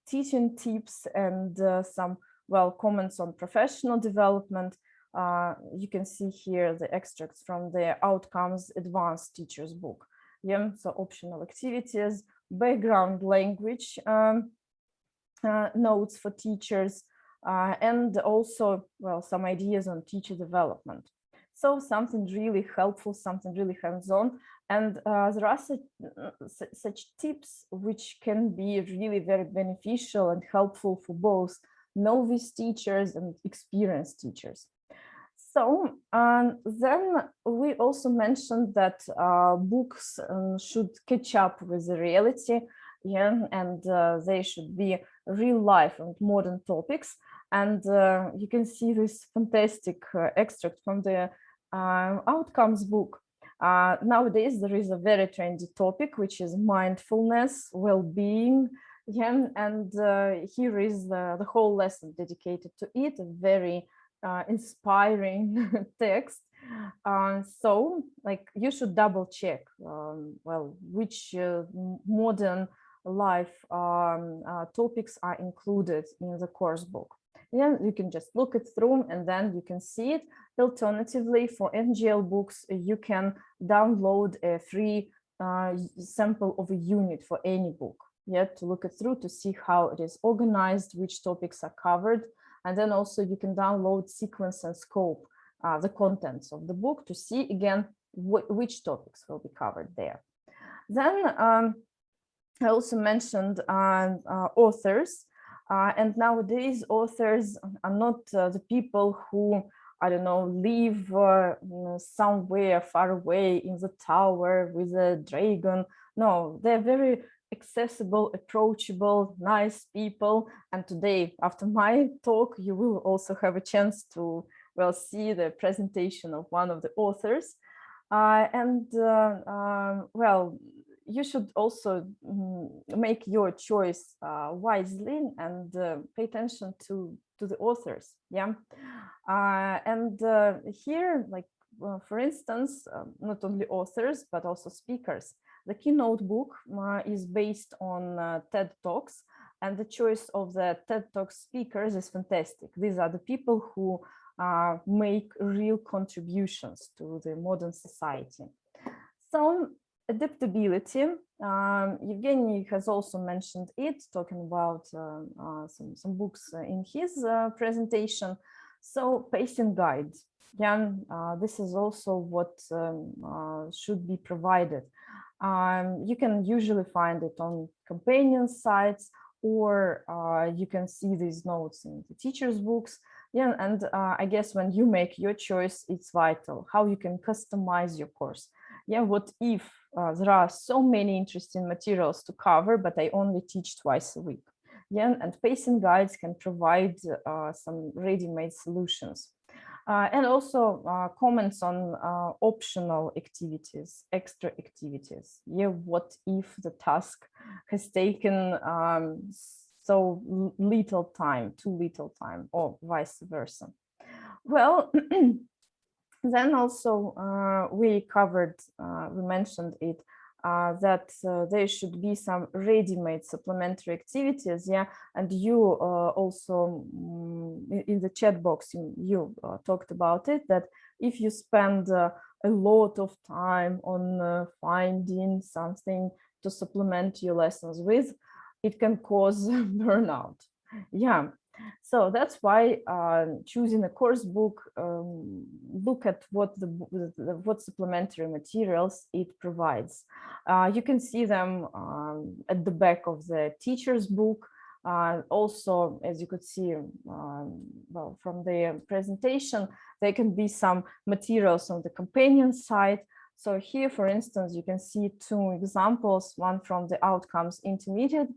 S2: teaching tips and some comments on professional development. You can see here the extracts from the Outcomes Advanced Teachers book. Yeah, so optional activities, background language notes for teachers, and also some ideas on teacher development. So something really helpful, something really hands-on. And there are such tips which can be really very beneficial and helpful for both novice teachers and experienced teachers. So then we also mentioned that books should catch up with the reality, yeah, and they should be real life and modern topics. And you can see this fantastic extract from the Outcomes book. Nowadays, there is a very trendy topic, which is mindfulness, well-being. Yeah, and here is the whole lesson dedicated to it, a very inspiring text. So, like, you should double check, which modern life topics are included in the course book. Yeah, you can just look it through and then you can see it. Alternatively, for NGL books, you can download a free sample of a unit for any book, yeah, to look it through, to see how it is organized, which topics are covered. And then also you can download sequence and scope, the contents of the book, to see again which topics will be covered there. Then I also mentioned authors. And nowadays, authors are not the people who, I don't know, live somewhere far away in the tower with a dragon. No, they're very accessible, approachable, nice people. And today, after my talk, you will also have a chance to, see the presentation of one of the authors. You should also make your choice wisely and pay attention to the authors. Yeah, here, like for instance, not only authors but also speakers. The Keynote book is based on TED Talks, and the choice of the TED Talk speakers is fantastic. These are the people who make real contributions to the modern society. So, adaptability, Evgeny has also mentioned it, talking about some books in his presentation. So, pacing guide, yeah, this is also what should be provided. You can usually find it on companion sites, or you can see these notes in the teacher's books. Yeah, and I guess when you make your choice, it's vital how you can customize your course. Yeah, what if there are so many interesting materials to cover, but I only teach twice a week? Yeah, and pacing guides can provide some ready-made solutions. And also comments on optional activities, extra activities. Yeah, what if the task has taken so little time, too little time, or vice versa? Well, then also we covered, we mentioned it, that there should be some ready-made supplementary activities, yeah, and you also in the chat box you talked about it, that if you spend a lot of time on finding something to supplement your lessons with, it can cause burnout. Yeah, so that's why choosing a course book, look at what what supplementary materials it provides. You can see them at the back of the teacher's book. Also, as you could see, well, from the presentation, there can be some materials on the companion side. So here, for instance, you can see two examples, one from the Outcomes Intermediate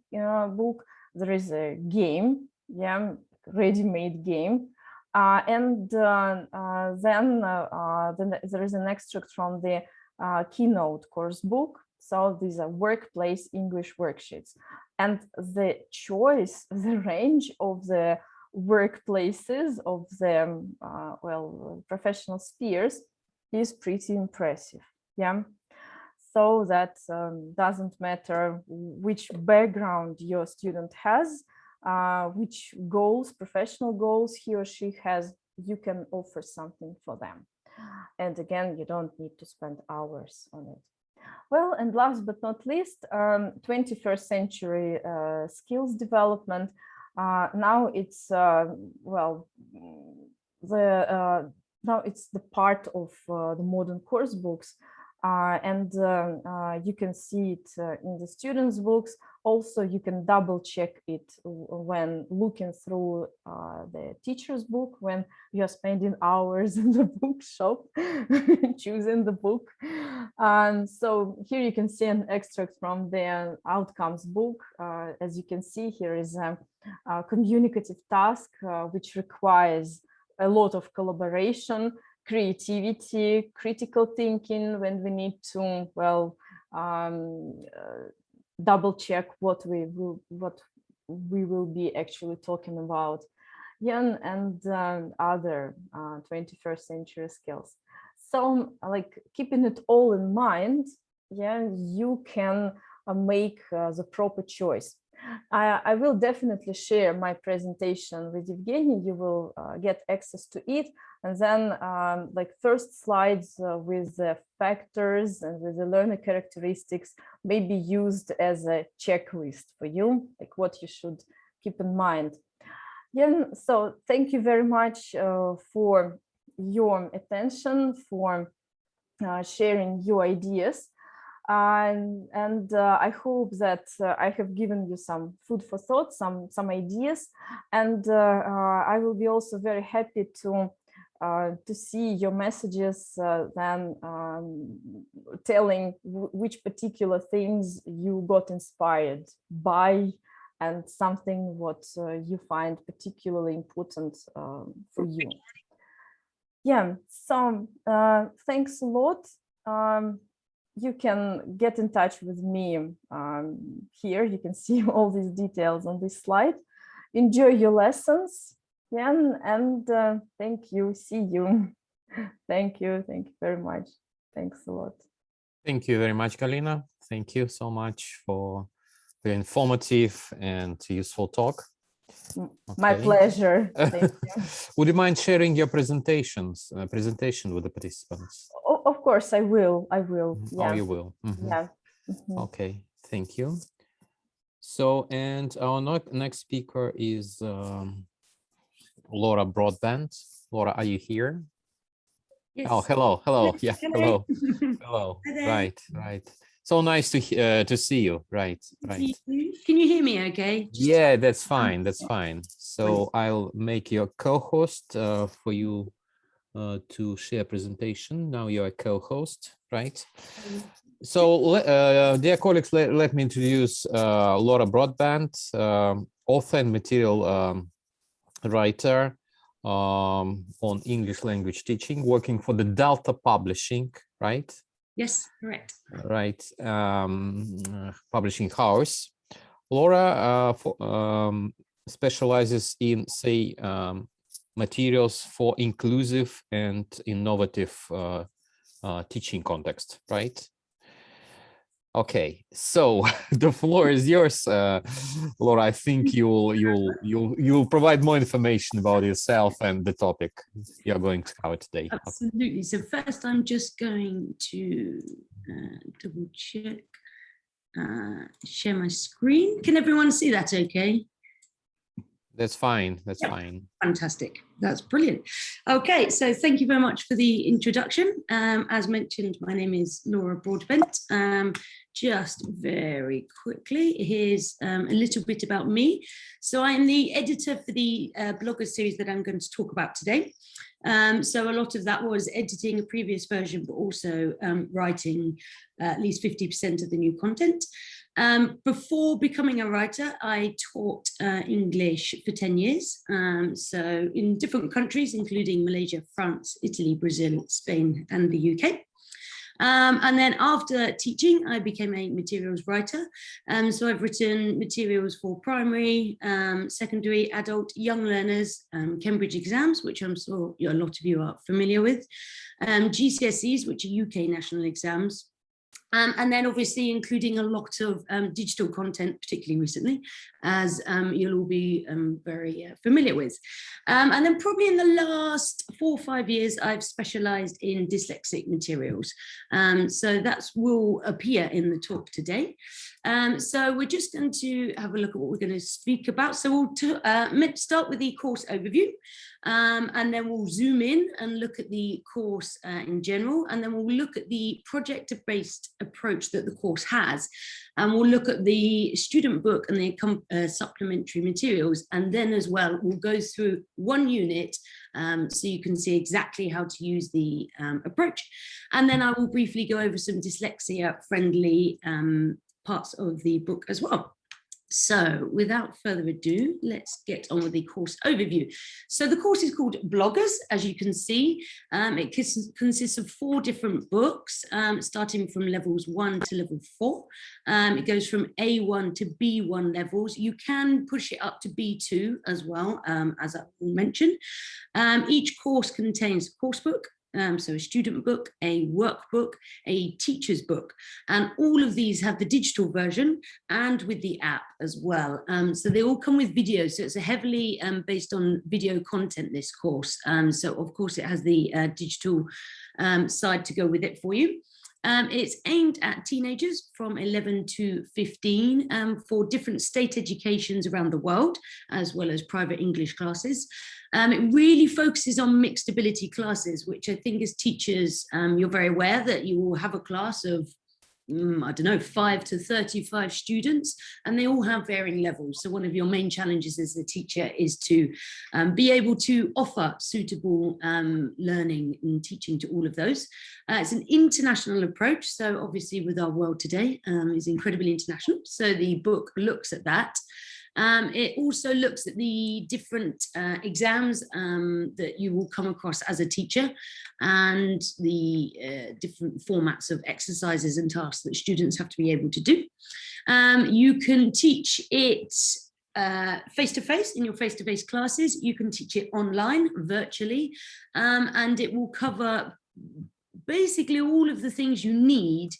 S2: book. There is a game, yeah, ready-made game. And then there is an extract from the Keynote course book. So these are workplace English worksheets. And the choice, the range of the workplaces of the, well, professional spheres is pretty impressive. Yeah. So that doesn't matter which background your student has, which goals, professional goals he or she has, you can offer something for them. And again, you don't need to spend hours on it. Well, and last but not least, 21st century skills development. Now it's, well, now it's the part of the modern course books. And you can see it in the students' books. Also, you can double check it when looking through the teacher's book, when you're spending hours in the bookshop choosing the book. And so here you can see an extract from the Outcomes book. As you can see, here is a communicative task which requires a lot of collaboration, creativity, critical thinking, when we need to, well, double check what we will be actually talking about. Yeah, and other 21st century skills. So, like, keeping it all in mind, yeah, you can make the proper choice. I will definitely share my presentation with Evgeny. You will get access to it. And then like first slides with the factors and with the learner characteristics may be used as a checklist for you, like what you should keep in mind. Yeah, so thank you very much for your attention, for sharing your ideas. And I hope that I have given you some food for thought, some ideas, and I will be also very happy to see your messages then telling which particular things you got inspired by, and something what you find particularly important for you. Yeah, so thanks a lot. You can get in touch with me here. You can see all these details on this slide. Enjoy your lessons. Yeah, and thank you. See you. Thank you. Thank you very much. Thanks a lot.
S1: Thank you very much, Galina. Thank you so much for the informative and useful talk.
S2: My pleasure. Thank you.
S1: Would you mind sharing your presentation with the participants?
S2: Of course, I will. I will. Yeah.
S1: Oh, you will.
S2: Yeah.
S1: Okay, thank you. So, and our next speaker is Laura Broadbent. Laura, are you here? Yes. Oh, hello. Yes, yeah, hello. Hello. Right. So nice to see you. Right.
S3: Can you hear me okay?
S1: Yeah, that's fine. That's fine. So I'll make you a co-host for you to share presentation. Now you're a co-host, right?
S3: Um,
S1: So, dear colleagues, let me introduce Laura Broadbent, author and material writer on English language teaching, working for the Delta Publishing, right?
S3: Yes, correct.
S1: Right, publishing house. Laura specializes in, say, materials for inclusive and innovative teaching context, right? Okay, so the floor is yours, Laura. I think you'll provide more information about yourself and the topic you're going to cover today.
S3: Absolutely. So first, I'm just going to double check, share my screen. Can everyone see that okay?
S1: That's fine. That's
S3: Yep.
S1: fine.
S3: Fantastic. That's brilliant. Okay, so thank you very much for the introduction. As mentioned, my name is Laura Broadbent. Just very quickly, here's a little bit about me. So I'm the editor for the blogger series that I'm going to talk about today. So a lot of that was editing a previous version, but also writing at least 50% of the new content. Before becoming a writer, I taught English for 10 years. So in different countries, including Malaysia, France, Italy, Brazil, Spain, and the UK. And then after teaching, I became a materials writer. So I've written materials for primary, secondary, adult, young learners, Cambridge exams, which I'm sure a lot of you are familiar with, GCSEs, which are UK national exams. And then obviously including a lot of digital content, particularly recently, as you'll all be very familiar with. And then probably in the last 4 or 5 years, I've specialized in dyslexic materials. So that will appear in the talk today. So we're just going to have a look at what we're going to speak about. So we'll start with the course overview. And then we'll zoom in and look at the course in general, and then we'll look at the project-based approach that the course has, and we'll look at the student book and the supplementary materials, and then as well we'll go through one unit so you can see exactly how to use the approach, and then I will briefly go over some dyslexia-friendly parts of the book as well. So without further ado, let's get on with the course overview. So the course is called Bloggers, as you can see. It consists of 4 different books, starting from levels 1 to level 4. It goes from A1 to B1 levels. You can push it up to B2 as well, as I will mention. Each course contains a course book, so a student book, a workbook, a teacher's book, and all of these have the digital version and with the app as well. So they all come with videos, so it's a heavily based on video content, this course. So of course it has the digital side to go with it for you. It's aimed at teenagers from 11 to 15 for different state educations around the world, as well as private English classes. It really focuses on mixed ability classes, which I think as teachers, you're very aware that you will have a class of, I don't know, 5 to 35 students, and they all have varying levels. So one of your main challenges as a teacher is to be able to offer suitable learning and teaching to all of those. It's an international approach. So obviously with our world today is incredibly international. So the book looks at that. It also looks at the different exams that you will come across as a teacher, and the different formats of exercises and tasks that students have to be able to do. You can teach it face-to-face in your face-to-face classes. You can teach it online, virtually, and it will cover basically all of the things you need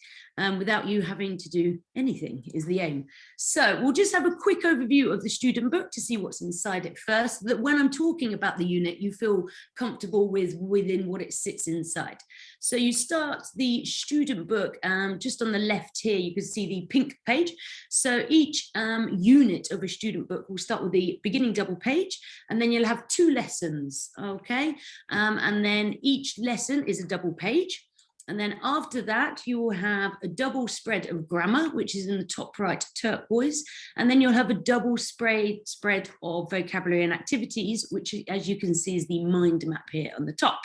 S3: without you having to do anything, is the aim. So we'll just have a quick overview of the student book to see what's inside it first, so that when I'm talking about the unit, you feel comfortable within what it sits inside. So you start the student book just on the left here, you can see the pink page. So each unit of a student book will start with the beginning double page, and then you'll have 2 lessons, okay? And then each lesson is a double page. And then after that, you will have a double spread of grammar, which is in the top right turquoise. And then you'll have a double spread of vocabulary and activities, which, as you can see, is the mind map here on the top.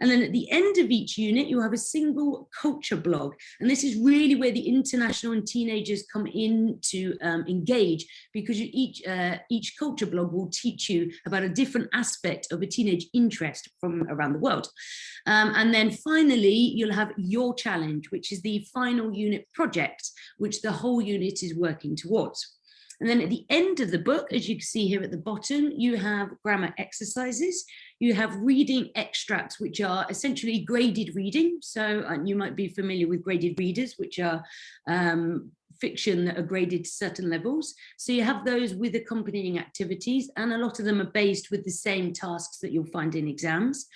S3: And then at the end of each unit, you have a single culture blog. And this is really where the international and teenagers come in to engage, because each culture blog will teach you about a different aspect of a teenage interest from around the world. And then finally, you'll have your challenge, which is the final unit project, which the whole unit is working towards. And then at the end of the book, as you can see here at the bottom, you have grammar exercises. You have reading extracts, which are essentially graded reading. So you might be familiar with graded readers, which are fiction that are graded to certain levels. So you have those with accompanying activities, and a lot of them are based with the same tasks that you'll find in exams.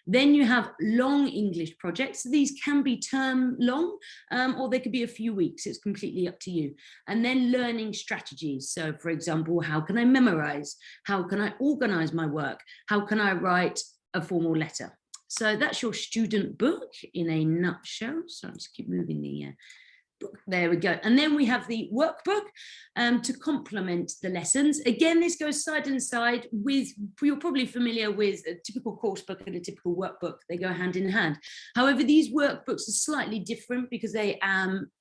S3: Then you have long English projects. So these can be term long, or they could be a few weeks. It's completely up to you. And then learning strategies. So for example, how can I memorize? How can I organize my work? How can I write a formal letter? So that's your student book in a nutshell. So I'll just keep moving the book. There we go. And then we have the workbook to complement the lessons. Again, this goes side and side with, you're probably familiar with a typical course book and a typical workbook. They go hand in hand. However, these workbooks are slightly different because they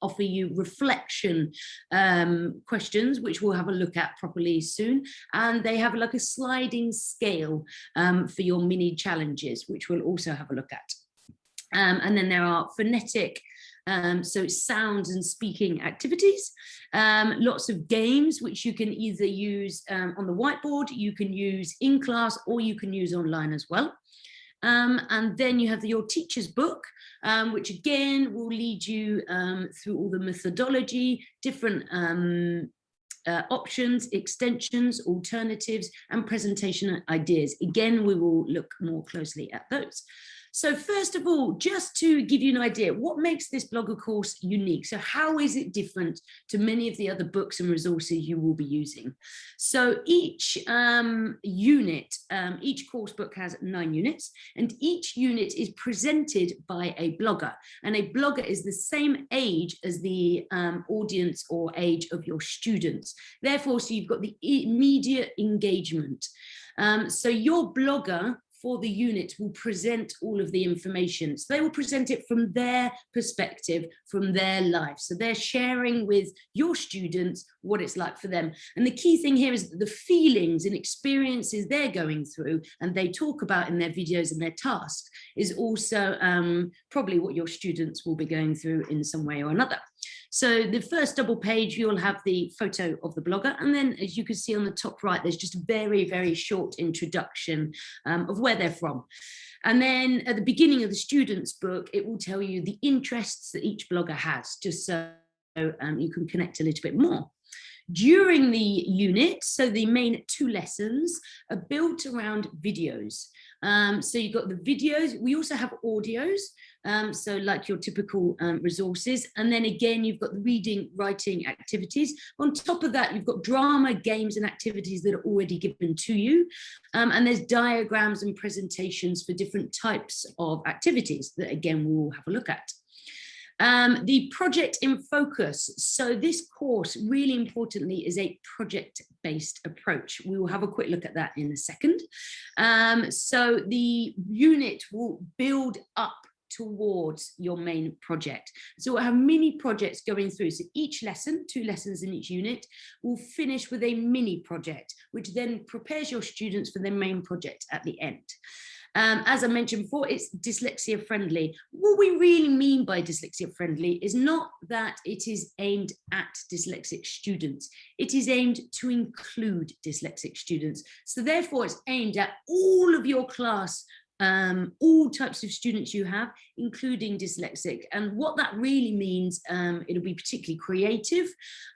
S3: offer you reflection questions, which we'll have a look at properly soon. And they have like a sliding scale for your mini challenges, which we'll also have a look at. And then there are phonetic, so sounds and speaking activities, lots of games which you can either use on the whiteboard, you can use in class, or you can use online as well. And then you have your teacher's book, which again will lead you through all the methodology, different options, extensions, alternatives, and presentation ideas. Again, we will look more closely at those. So first of all, just to give you an idea, what makes this blogger course unique? So how is it different to many of the other books and resources you will be using? So each unit, each course book has 9 units, and each unit is presented by a blogger. And a blogger is the same age as the audience or age of your students. Therefore, so you've got the immediate engagement. So your blogger for the unit will present all of the information. So they will present it from their perspective, from their life. So they're sharing with your students what it's like for them. And the key thing here is that the feelings and experiences they're going through and they talk about in their videos and their tasks is also probably what your students will be going through in some way or another. So the first double page, you'll have the photo of the blogger. And then as you can see on the top right, there's just a very, very short introduction of where they're from. And then at the beginning of the student's book, it will tell you the interests that each blogger has, just so you can connect a little bit more. During the unit, so the main 2 lessons are built around videos. So you've got the videos. We also have audios, so like your typical resources. And then again, you've got the reading, writing activities. On top of that, you've got drama, games and activities that are already given to you. And there's diagrams and presentations for different types of activities that, again, we'll have a look at. The project in focus. So this course, really importantly, is a project-based approach. We will have a quick look at that in a second. So the unit will build up towards your main project. So we'll have mini projects going through. So each lesson, 2 lessons in each unit, will finish with a mini project, which then prepares your students for their main project at the end. As I mentioned before, it's dyslexia friendly. What we really mean by dyslexia friendly is not that it is aimed at dyslexic students. It is aimed to include dyslexic students. So therefore, it's aimed at all of your class, all types of students you have, including dyslexic. And what that really means, it'll be particularly creative,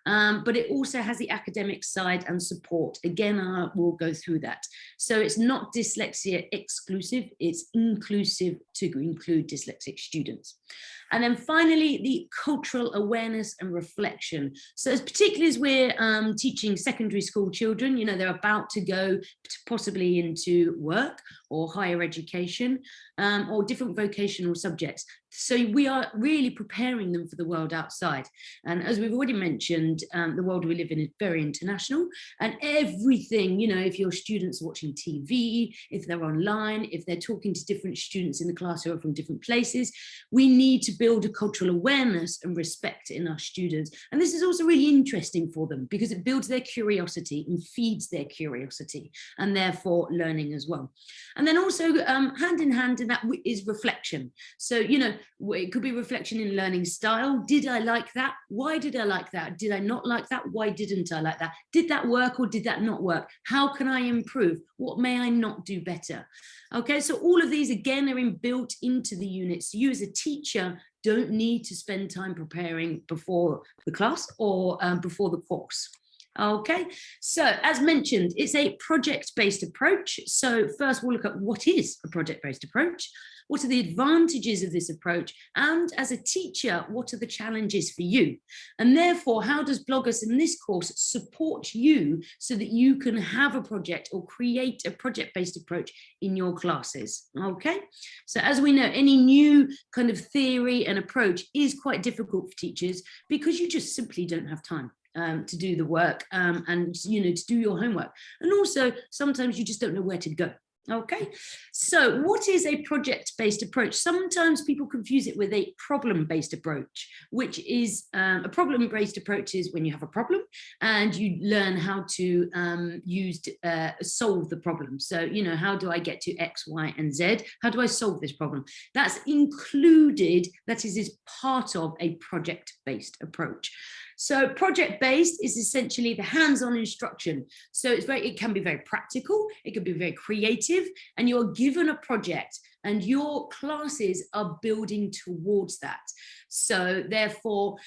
S3: but it also has the academic side and support. Again, we'll go through that. So it's not dyslexia exclusive, it's inclusive to include dyslexic students. And then finally, the cultural awareness and reflection. So as particularly as we're teaching secondary school children, you know, they're about to go possibly into work or higher education or different vocational subjects. So we are really preparing them for the world outside. And as we've already mentioned, the world we live in is very international, and everything, you know, if your students are watching TV, if they're online, if they're talking to different students in the class who are from different places, we need to build a cultural awareness and respect in our students. And this is also really interesting for them because it builds their curiosity and feeds their curiosity, and therefore learning as well. And then also hand in hand in that is reflection. So, you know, it could be reflection in learning style. Did I like that? Why did I like that? Did I not like that? Why didn't I like that? Did that work or did that not work? How can I improve? What may I not do better? Okay, so all of these again are built into the units. You as a teacher don't need to spend time preparing before the class or before the course. Okay, so as mentioned, it's a project-based approach. So first we'll look at what is a project-based approach. What are the advantages of this approach? And as a teacher, what are the challenges for you? And therefore, how does Bloggers in this course support you so that you can have a project or create a project-based approach in your classes? Okay, so as we know, any new kind of theory and approach is quite difficult for teachers because you just simply don't have time to do the work and, you know, to do your homework. And also, sometimes you just don't know where to go. Okay, so what is a project-based approach? Sometimes people confuse it with a problem-based approach, which is a problem-based approach is when you have a problem and you learn how to solve the problem. So, you know, how do I get to X, Y, and Z? How do I solve this problem? That's included, that is part of a project-based approach. So project-based is essentially the hands-on instruction. So it can be very practical, it can be very creative, and you're given a project and your classes are building towards that. So therefore,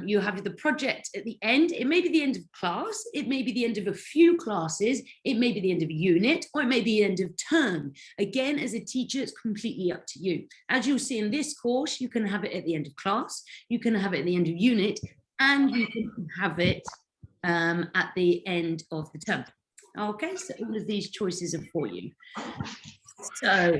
S3: you have the project at the end. It may be the end of class, it may be the end of a few classes, it may be the end of a unit, or it may be the end of term. Again, as a teacher, it's completely up to you. As you'll see in this course, you can have it at the end of class, you can have it at the end of unit, and you can have it at the end of the term. Okay, so all of these choices are for you. So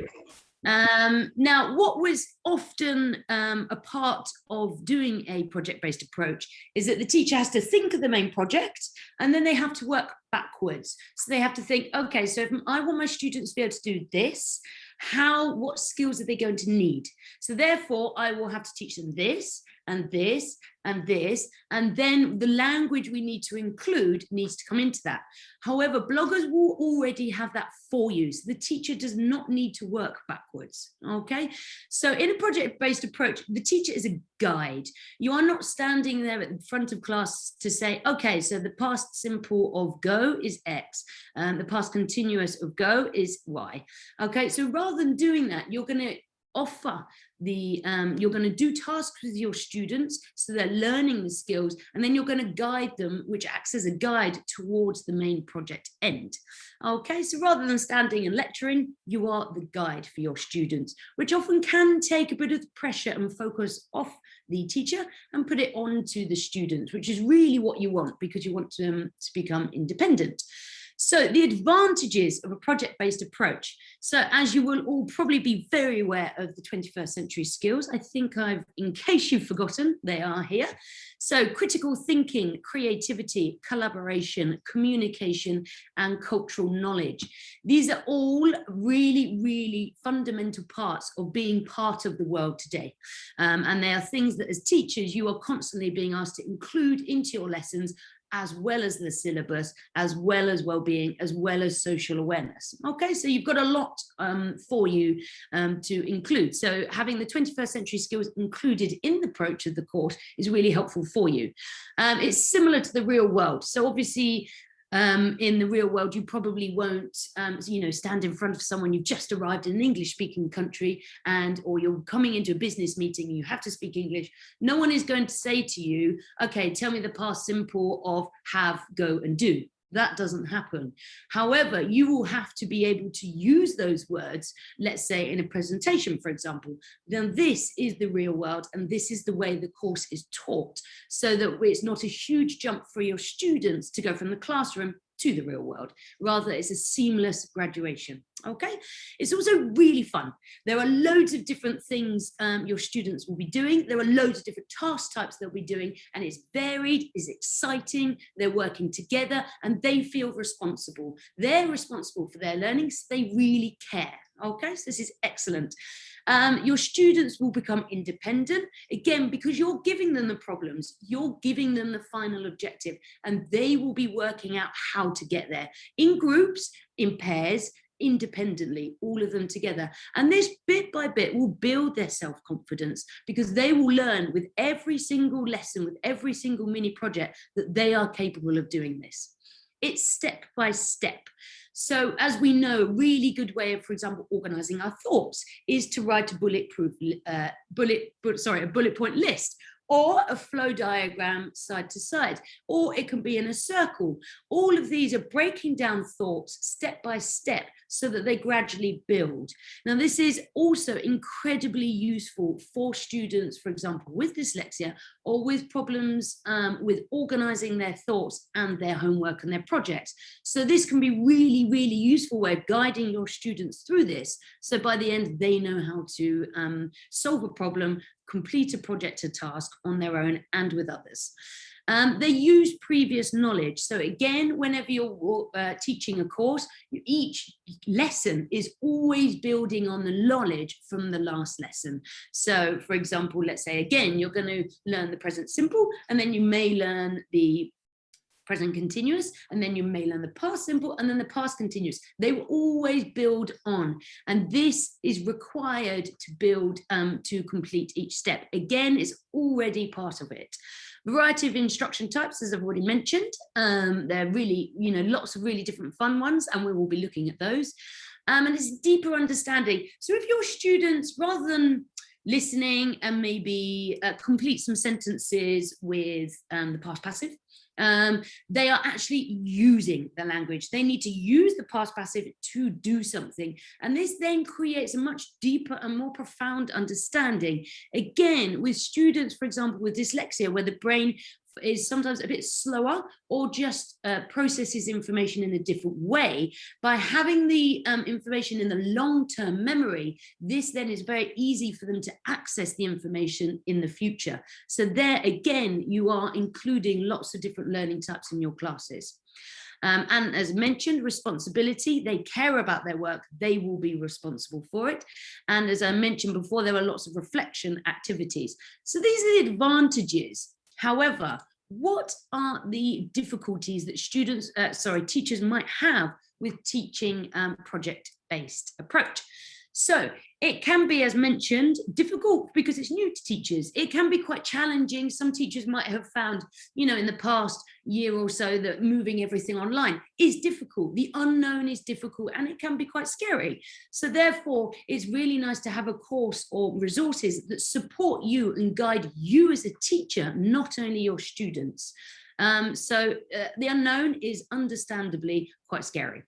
S3: now what was often a part of doing a project-based approach is that the teacher has to think of the main project and then they have to work backwards. So they have to think, okay, so if I want my students to be able to do this, what skills are they going to need? So therefore I will have to teach them this and this and this, and then the language we need to include needs to come into that. However, Bloggers will already have that for you, so the teacher does not need to work backwards. Okay, so in a project-based approach, the teacher is a guide. You are not standing there at the front of class to say, okay, so the past simple of go is X, and the past continuous of go is Y. Okay, so rather than doing that, you're going to offer you're going to do tasks with your students so they're learning the skills, and then you're going to guide them, which acts as a guide towards the main project end. Okay, so rather than standing and lecturing, you are the guide for your students, which often can take a bit of pressure and focus off the teacher and put it onto the students, which is really what you want because you want them to become independent. So the advantages of a project-based approach. So as you will all probably be very aware of the 21st century skills, I think in case you've forgotten, they are here. So critical thinking, creativity, collaboration, communication, and cultural knowledge. These are all really, really fundamental parts of being part of the world today. And they are things that as teachers, you are constantly being asked to include into your lessons, as well as the syllabus, as well as well-being, as well as social awareness. Okay, so you've got a lot for you to include. So having the 21st century skills included in the approach of the course is really helpful for you. It's similar to the real world. So obviously, in the real world, you probably won't, stand in front of someone you've just arrived in an English-speaking country, or you're coming into a business meeting, you have to speak English. No one is going to say to you, okay, tell me the past simple of have, go, and do. That doesn't happen. However, you will have to be able to use those words, let's say in a presentation, for example. Then this is the real world, and this is the way the course is taught, so that it's not a huge jump for your students to go from the classroom to the real world. Rather, it's a seamless graduation. Okay, it's also really fun. There are loads of different things your students will be doing. There are loads of different task types they'll be doing, and it's varied, it's exciting. They're working together and they feel responsible. They're responsible for their learning, so they really care. Okay, so this is excellent. Your students will become independent, again, because you're giving them the problems, you're giving them the final objective, and they will be working out how to get there in groups, in pairs, independently, all of them together. And this bit by bit will build their self-confidence, because they will learn with every single lesson, with every single mini project, that they are capable of doing this. It's step by step. So as we know, a really good way of, for example, organizing our thoughts is to write a bullet point list, or a flow diagram side to side, or it can be in a circle. All of these are breaking down thoughts step by step so that they gradually build. Now, this is also incredibly useful for students, for example, with dyslexia or with problems with organizing their thoughts and their homework and their projects. So this can be really, really useful way of guiding your students through this. So by the end, they know how to solve a problem, complete a project or task on their own and with others. They use previous knowledge. So again, whenever you're teaching a course, each lesson is always building on the knowledge from the last lesson. So for example, let's say again, you're going to learn the present simple, and then you may learn the present continuous, and then you may learn the past simple, and then the past continuous. They will always build on, and this is required to build to complete each step. Again, it's already part of it. Variety of instruction types, as I've already mentioned. There are really, lots of really different fun ones, and we will be looking at those. And it's deeper understanding. So if your students, rather than listening and maybe complete some sentences with the past passive, they are actually using the language. They need to use the past passive to do something. And this then creates a much deeper and more profound understanding. Again, with students, for example, with dyslexia, where the brain is sometimes a bit slower or just processes information in a different way, by having the information in the long-term memory, this then is very easy for them to access the information in the future. So there again, you are including lots of different learning types in your classes. And as mentioned, responsibility, they care about their work, they will be responsible for it. And as I mentioned before, there are lots of reflection activities. So these are the advantages. However, what are the difficulties that teachers might have with teaching project-based approach? So it can be, as mentioned, difficult because it's new to teachers. It can be quite challenging. Some teachers might have found, in the past year or so, that moving everything online is difficult. The unknown is difficult, and it can be quite scary. So therefore, it's really nice to have a course or resources that support you and guide you as a teacher, not only your students. The unknown is understandably quite scary.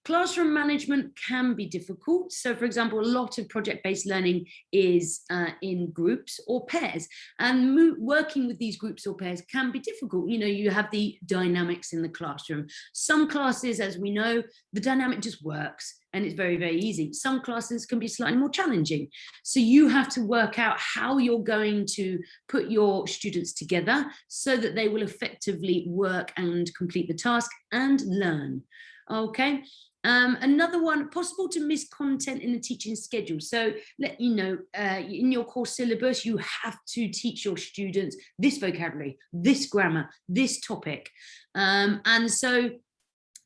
S3: Classroom management can be difficult. So for example, a lot of project-based learning is in groups or pairs, and working with these groups or pairs can be difficult. You have the dynamics in the classroom. Some classes, as we know, the dynamic just works and it's very, very easy. Some classes can be slightly more challenging. So you have to work out how you're going to put your students together so that they will effectively work and complete the task and learn. Okay. Another one, possible to miss content in the teaching schedule. So let you know, in your course syllabus, you have to teach your students this vocabulary, this grammar, this topic. And so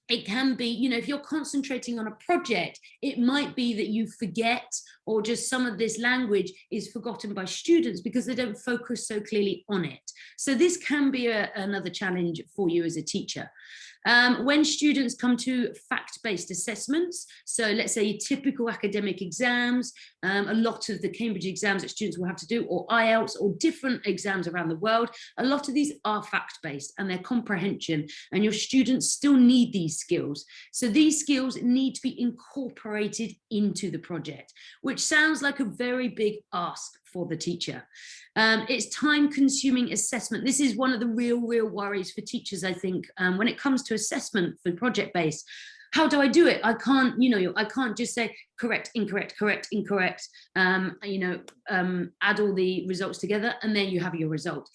S3: it can be, if you're concentrating on a project, it might be that you forget, or just some of this language is forgotten by students because they don't focus so clearly on it. So this can be another challenge for you as a teacher. When students come to fact-based assessments, so let's say typical academic exams, a lot of the Cambridge exams that students will have to do, or IELTS, or different exams around the world, a lot of these are fact-based and they're comprehension, and your students still need these skills. So these skills need to be incorporated into the project, which which sounds like a very big ask for the teacher. It's time-consuming assessment. This is one of the real worries for teachers, I think, when it comes to assessment for project-based. How do I do it? I can't, I can't just say correct, incorrect, correct, incorrect, add all the results together and then you have your result.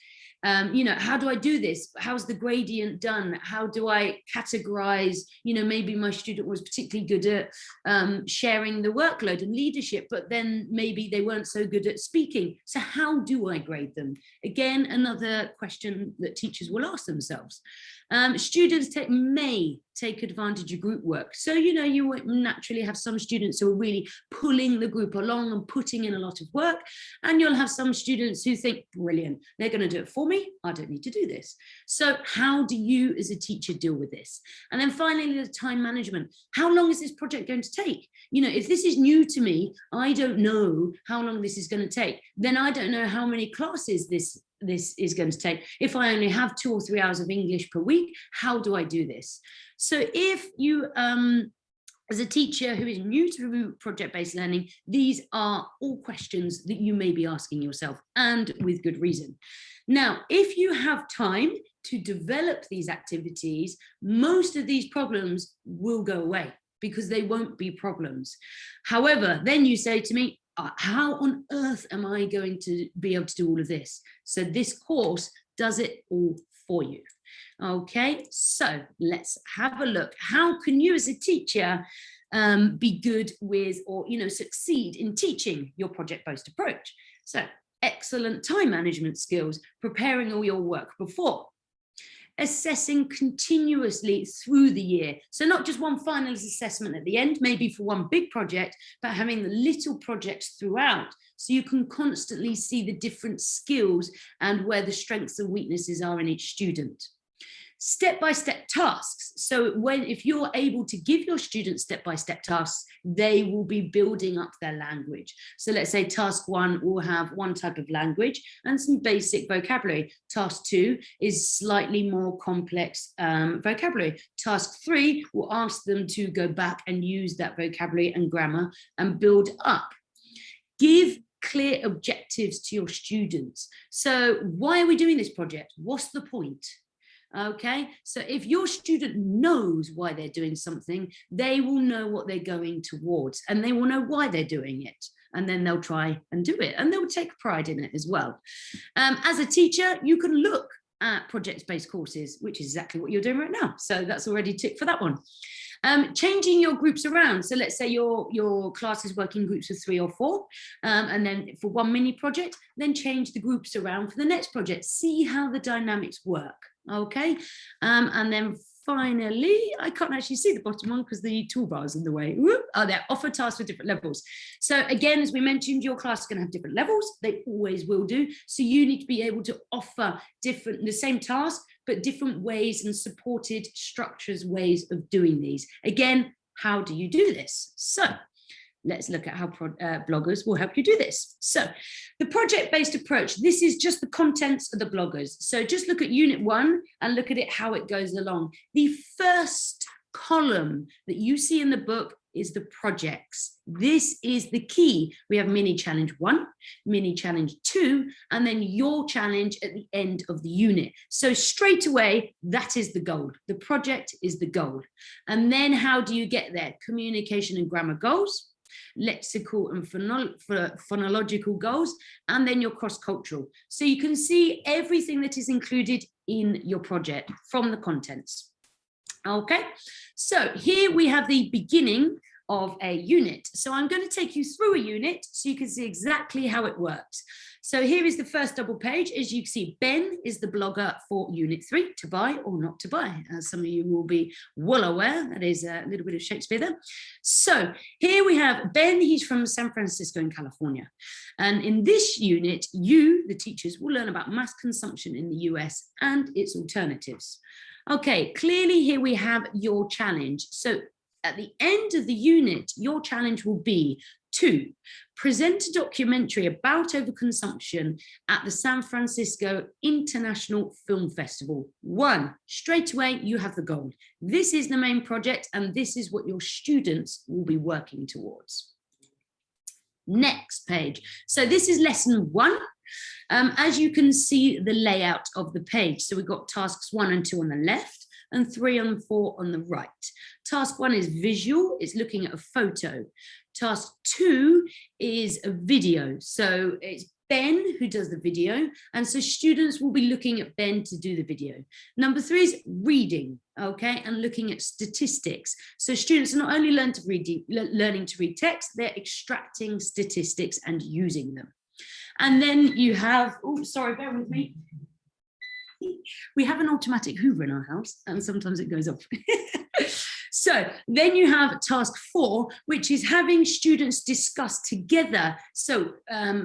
S3: How do I do this? How's the gradient done? How do I categorize? Maybe my student was particularly good at sharing the workload and leadership, but then maybe they weren't so good at speaking. So how do I grade them? Again, another question that teachers will ask themselves. Students may take advantage of group work. So, you naturally have some students who are really pulling the group along and putting in a lot of work. And you'll have some students who think, brilliant, they're going to do it for me. I don't need to do this. So how do you as a teacher deal with this? And then finally, the time management. How long is this project going to take? If this is new to me, I don't know how long this is going to take. Then I don't know how many classes this is going to take. If I only have 2 or 3 hours of English per week, how do I do this? So if you, as a teacher who is new to project-based learning, these are all questions that you may be asking yourself, and with good reason. Now, if you have time to develop these activities, most of these problems will go away because they won't be problems. However, then you say to me, how on earth am I going to be able to do all of this? So this course does it all for you. Okay, so let's have a look. How can you as a teacher be good with, or succeed in teaching your project-based approach? So excellent time management skills, preparing all your work before, assessing continuously through the year. So not just one final assessment at the end, maybe for one big project, but having the little projects throughout, so you can constantly see the different skills and where the strengths and weaknesses are in each student. Step-by-step tasks. So if you're able to give your students step-by-step tasks, they will be building up their language. So let's say task 1 will have one type of language and some basic vocabulary. Task 2 is slightly more complex vocabulary. Task 3 will ask them to go back and use that vocabulary and grammar and build up. Give clear objectives to your students. So why are we doing this project? What's the point? Okay, so if your student knows why they're doing something, they will know what they're going towards and they will know why they're doing it. And then they'll try and do it and they'll take pride in it as well. As a teacher, you can look at project-based courses, which is exactly what you're doing right now. So that's already ticked for that one. Changing your groups around. So let's say your class is working groups of 3 or 4, and then for one mini project, then change the groups around for the next project. See how the dynamics work. Okay, and then finally, I can't actually see the bottom one because the toolbar is in the way. Oh, there, offer tasks for different levels. So again, as we mentioned, your class is going to have different levels. They always will do. So you need to be able to offer the same task, but different ways and supported structures, ways of doing these. Again, how do you do this? So let's look at how bloggers will help you do this. So the project-based approach, this is just the contents of the bloggers. So just look at unit 1 and look at it, how it goes along. The first column that you see in the book is the projects. This is the key. We have mini challenge 1, mini challenge 2, and then your challenge at the end of the unit. So straight away, that is the goal. The project is the goal. And then how do you get there? Communication and grammar goals, lexical and phonological goals, and then your cross-cultural. So you can see everything that is included in your project from the contents. Okay, so here we have the beginning of a unit. So I'm going to take you through a unit so you can see exactly how it works. So here is the first double page. As you can see, Ben is the blogger for Unit 3, to buy or not to buy. As some of you will be well aware, that is a little bit of Shakespeare there. So here we have Ben, he's from San Francisco in California. And in this unit, you, the teachers, will learn about mass consumption in the US and its alternatives. Okay, clearly here we have your challenge. So at the end of the unit, your challenge will be to present a documentary about overconsumption at the San Francisco International Film Festival. 1, straight away, you have the goal. This is the main project, and this is what your students will be working towards. Next page. So this is lesson 1. As you can see the layout of the page. So we've got tasks 1 and 2 on the left and 3 and 4 on the right. Task 1 is visual, it's looking at a photo. Task 2 is a video. So it's Ben who does the video. And so students will be looking at Ben to do the video. Number 3 is reading, okay, and looking at statistics. So students are not only learning to read text, they're extracting statistics and using them. And then you have, oh, sorry, bear with me. We have an automatic Hoover in our house and sometimes it goes off. So then you have task 4, which is having students discuss together. So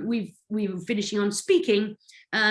S3: we were finishing on speaking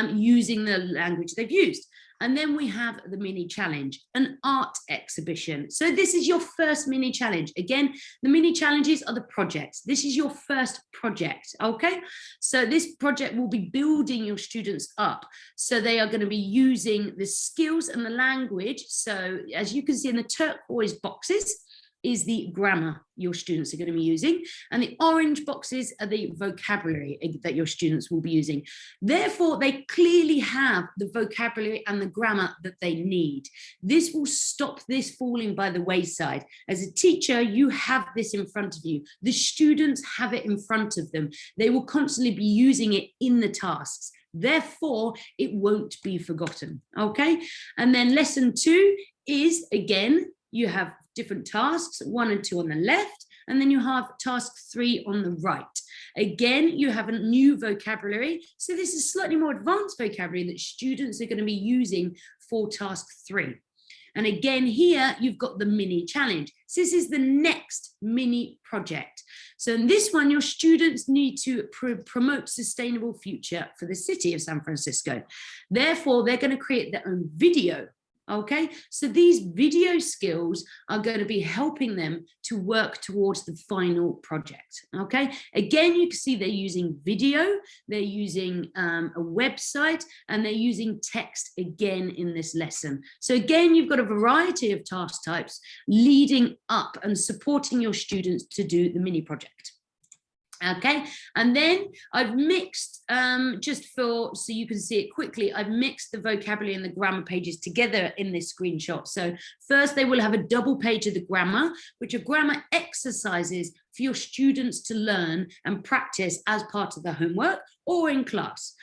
S3: using the language they've used. And then we have the mini challenge, an art exhibition. So this is your first mini challenge. Again, the mini challenges are the projects. This is your first project, okay? So this project will be building your students up. So they are going to be using the skills and the language. So as you can see in the turquoise boxes, is the grammar your students are going to be using, and the orange boxes are the vocabulary that your students will be using. Therefore, they clearly have the vocabulary and the grammar that they need. This will stop this falling by the wayside. As a teacher, you have this in front of you. The students have it in front of them. They will constantly be using it in the tasks. Therefore, it won't be forgotten, okay? And then lesson 2 is, again, you have different tasks, 1 and 2 on the left, and then you have task 3 on the right. Again, you have a new vocabulary. So this is slightly more advanced vocabulary that students are going to be using for task 3. And again, here you've got the mini challenge. So this is the next mini project. So in this one, your students need to promote sustainable future for the city of San Francisco. Therefore, they're going to create their own video. Okay, so these video skills are going to be helping them to work towards the final project. Okay, again, you can see they're using video, they're using a website, and they're using text again in this lesson. So again, you've got a variety of task types leading up and supporting your students to do the mini project. Okay, and then I've mixed, just so you can see it quickly, I've mixed the vocabulary and the grammar pages together in this screenshot. So first they will have a double page of the grammar, which are grammar exercises for your students to learn and practice as part of the homework or in class.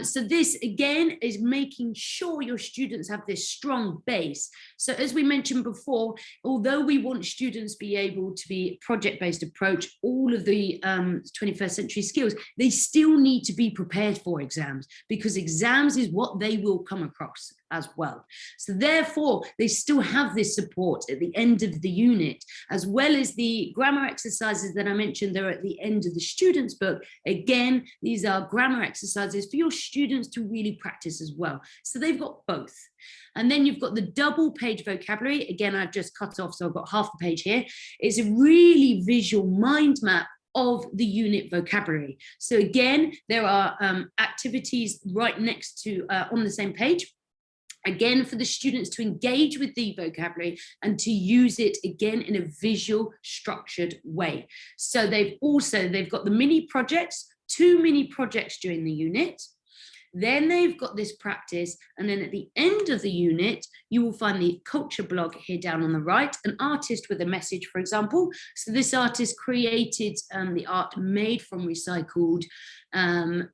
S3: So this again is making sure your students have this strong base. So as we mentioned before, although we want students to be able to be project-based approach, all of the 21st century skills, they still need to be prepared for exams, because exams is what they will come across as well. So therefore, they still have this support at the end of the unit, as well as the grammar exercises that I mentioned, they're at the end of the student's book. Again, these are grammar exercises for your students to really practice as well. So they've got both. And then you've got the double page vocabulary. Again, I've just cut off, so I've got half the page here. It's a really visual mind map of the unit vocabulary. So again, there are activities right next to, on the same page. Again, for the students to engage with the vocabulary and to use it again in a visual structured way. So they've got the mini projects, 2 mini projects during the unit. Then they've got this practice, and then at the end of the unit, you will find the culture blog here down on the right, an artist with a message, for example. So this artist created the art made from recycled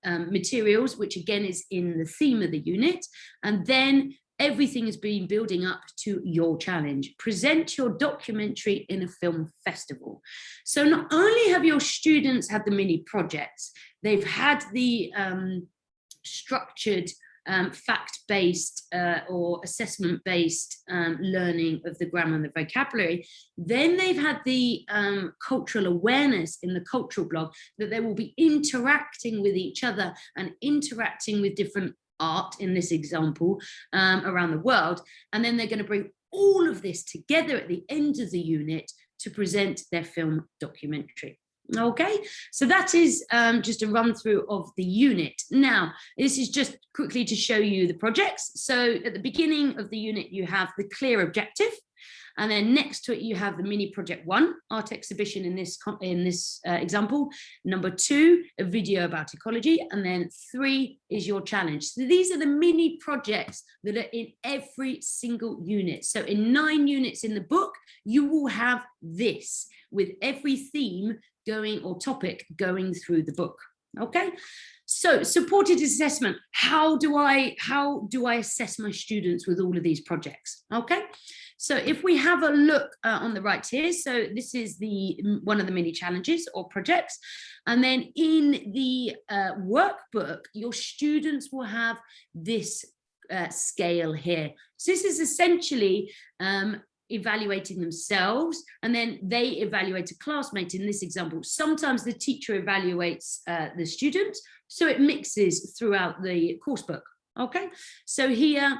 S3: materials, which again is in the theme of the unit. And then everything has been building up to your challenge. Present your documentary in a film festival. So not only have your students had the mini projects, they've had the structured fact-based or assessment-based learning of the grammar and the vocabulary, then they've had the cultural awareness in the cultural blog that they will be interacting with each other and interacting with different art, in this example, around the world. And then they're going to bring all of this together at the end of the unit to present their film documentary. Okay, so that is just a run through of the unit. Now, this is just quickly to show you the projects. So at the beginning of the unit, you have the clear objective. And then next to it, you have the mini project 1, art exhibition in this example. Number 2, a video about ecology. And then 3 is your challenge. So these are the mini projects that are in every single unit. So in 9 units in the book, you will have this with every theme going or topic going through the book. Okay, so supported assessment. How do I assess my students with all of these projects? Okay, so if we have a look on the right here, so this is one of the mini challenges or projects, and then in the workbook, your students will have this scale here. So this is essentially evaluating themselves, and then they evaluate a classmate. In this example, sometimes the teacher evaluates the student, so it mixes throughout the course book. Okay, so here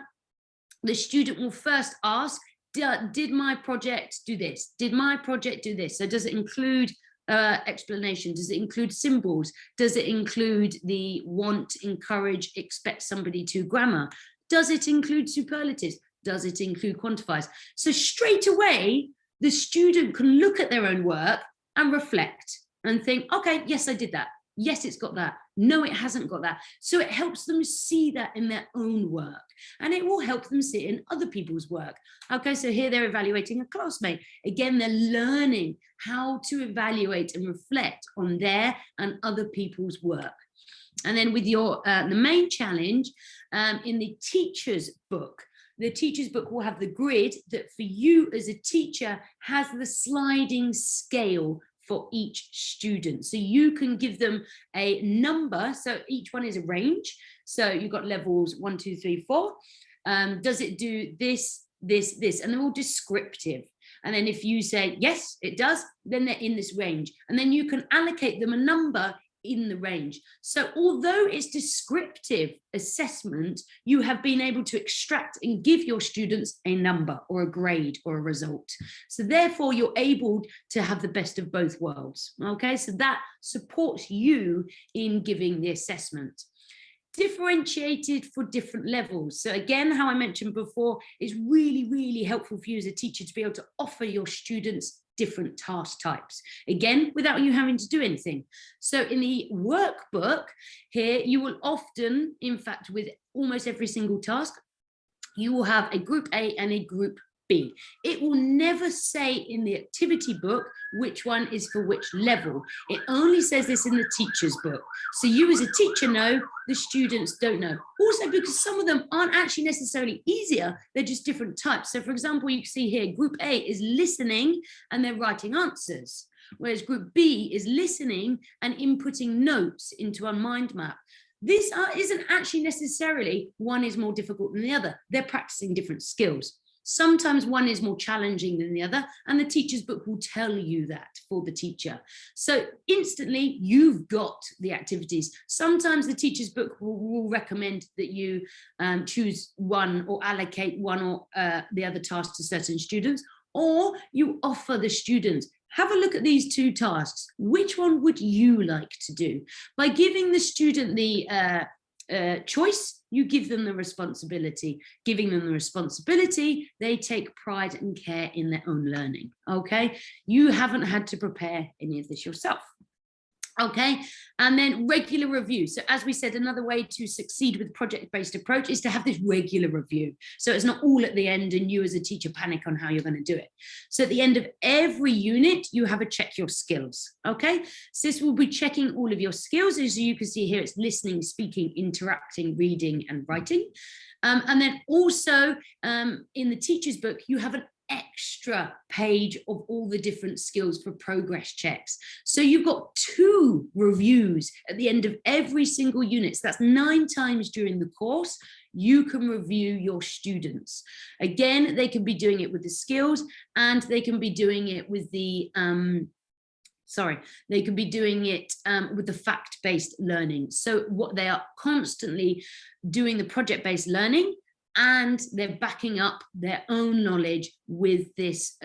S3: the student will first ask, did my project do this? Did my project do this? So does it include explanation? Does it include symbols? Does it include the want, encourage, expect somebody to grammar? Does it include superlatives? Does it include quantifiers? So straight away, the student can look at their own work and reflect and think, okay, yes, I did that. Yes, it's got that. No, it hasn't got that. So it helps them see that in their own work, and it will help them see it in other people's work. Okay, so here they're evaluating a classmate. Again, they're learning how to evaluate and reflect on their and other people's work. And then with your the main challenge in the teacher's book, the teacher's book will have the grid that for you as a teacher has the sliding scale for each student. So you can give them a number. So each one is a range. So you've got levels 1, 2, 3, 4. Does it do this, this, this? And they're all descriptive. And then if you say, yes, it does, then they're in this range. And then you can allocate them a number in the range. So although it's descriptive assessment, you have been able to extract and give your students a number or a grade or a result. So therefore you're able to have the best of both worlds. Okay, so that supports you in giving the assessment. Differentiated for different levels. So again, how I mentioned before, is really, really helpful for you as a teacher to be able to offer your students different task types, again, without you having to do anything. So in the workbook here, you will often, in fact, with almost every single task, you will have a group A and a group B. It will never say in the activity book which one is for which level. It only says this in the teacher's book. So you as a teacher know, the students don't know. Also because some of them aren't actually necessarily easier, they're just different types. So for example, you can see here, group A is listening and they're writing answers, whereas group B is listening and inputting notes into a mind map. This isn't actually necessarily one is more difficult than the other. They're practicing different skills. Sometimes one is more challenging than the other, and the teacher's book will tell you that for the teacher. So instantly you've got the activities. Sometimes the teacher's book will recommend that you choose one or allocate one or the other task to certain students, or you offer the students, have a look at these 2 tasks. Which one would you like to do? By giving the student the choice, you give them the responsibility. Giving them the responsibility, they take pride and care in their own learning. Okay, you haven't had to prepare any of this yourself. Okay, and then regular review. So as we said, another way to succeed with project-based approach is to have this regular review. So it's not all at the end and you as a teacher panic on how you're going to do it. So at the end of every unit, you have a check your skills. Okay, so this will be checking all of your skills. As you can see here, it's listening, speaking, interacting, reading, and writing. And then also in the teacher's book, you have an extra page of all the different skills for progress checks. So you've got 2 reviews at the end of every single unit. So that's 9 times during the course. You can review your students. Again, they can be doing it with the skills, and they can be doing it with the they can be doing it with the fact-based learning. So what they are constantly doing the project-based learning, and they're backing up their own knowledge with this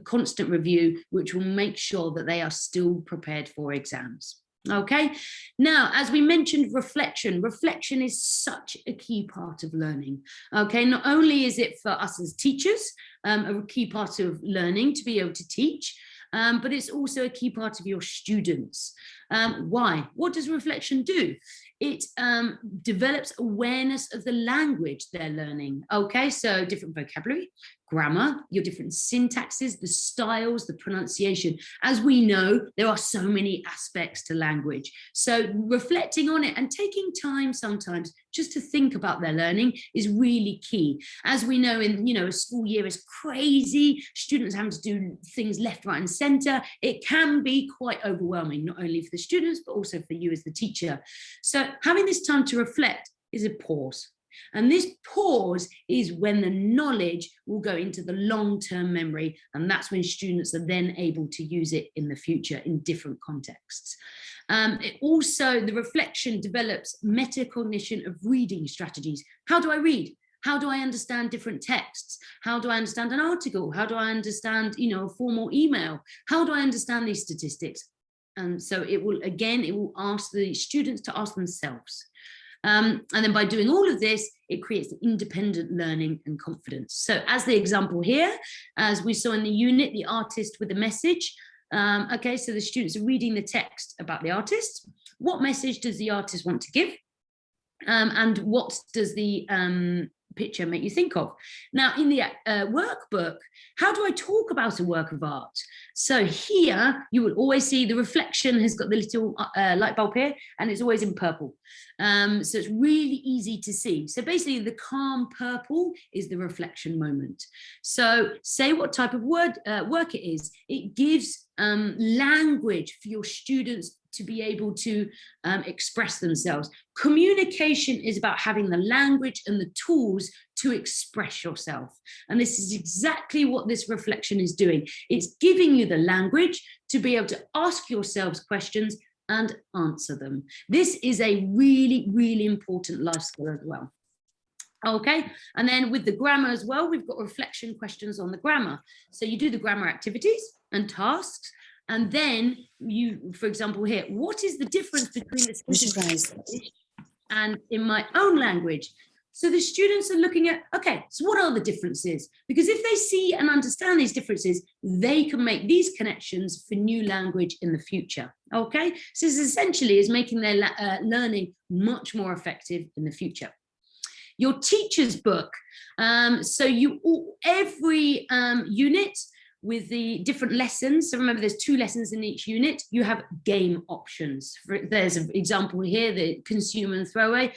S3: constant review, which will make sure that they are still prepared for exams. Okay, now, as we mentioned, reflection is such a key part of learning. Okay, not only is it for us as teachers, a key part of learning to be able to teach, but it's also a key part of your students. Why? What does reflection do? It develops awareness of the language they're learning. Okay, so different vocabulary, grammar, your different syntaxes, the styles, the pronunciation. As we know, there are so many aspects to language. So reflecting on it and taking time sometimes just to think about their learning is really key. As we know, a school year is crazy, students having to do things left, right, and center. It can be quite overwhelming, not only for the students, but also for you as the teacher. So having this time to reflect is a pause. And this pause is when the knowledge will go into the long-term memory, and that's when students are then able to use it in the future in different contexts. The reflection develops metacognition of reading strategies. How do I read? How do I understand different texts? How do I understand an article? How do I understand, a formal email? How do I understand these statistics? And so it will ask the students to ask themselves. And then by doing all of this, it creates independent learning and confidence. So as the example here, as we saw in the unit, the artist with the message. Okay, so the students are reading the text about the artist. What message does the artist want to give? And what does the picture make you think of? Now, in the workbook, how do I talk about a work of art? So here you will always see the reflection has got the little light bulb here, and it's always in purple. So it's really easy to see. So basically the calm purple is the reflection moment. So say what type of work it is. It gives language for your students to be able to express themselves. Communication is about having the language and the tools to express yourself. And this is exactly what this reflection is doing. It's giving you the language to be able to ask yourselves questions and answer them. This is a really, really important life skill as well. Okay, and then with the grammar as well, we've got reflection questions on the grammar. So you do the grammar activities and tasks, and then you, for example here, what is the difference between the sentence and in my own language? So the students are looking at, okay, so what are the differences? Because if they see and understand these differences, they can make these connections for new language in the future. Okay, so this essentially is making their learning much more effective in the future. Your teacher's book. So every unit with the different lessons. So remember, there's 2 lessons in each unit. You have game options. There's an example here, the consume and throwaway,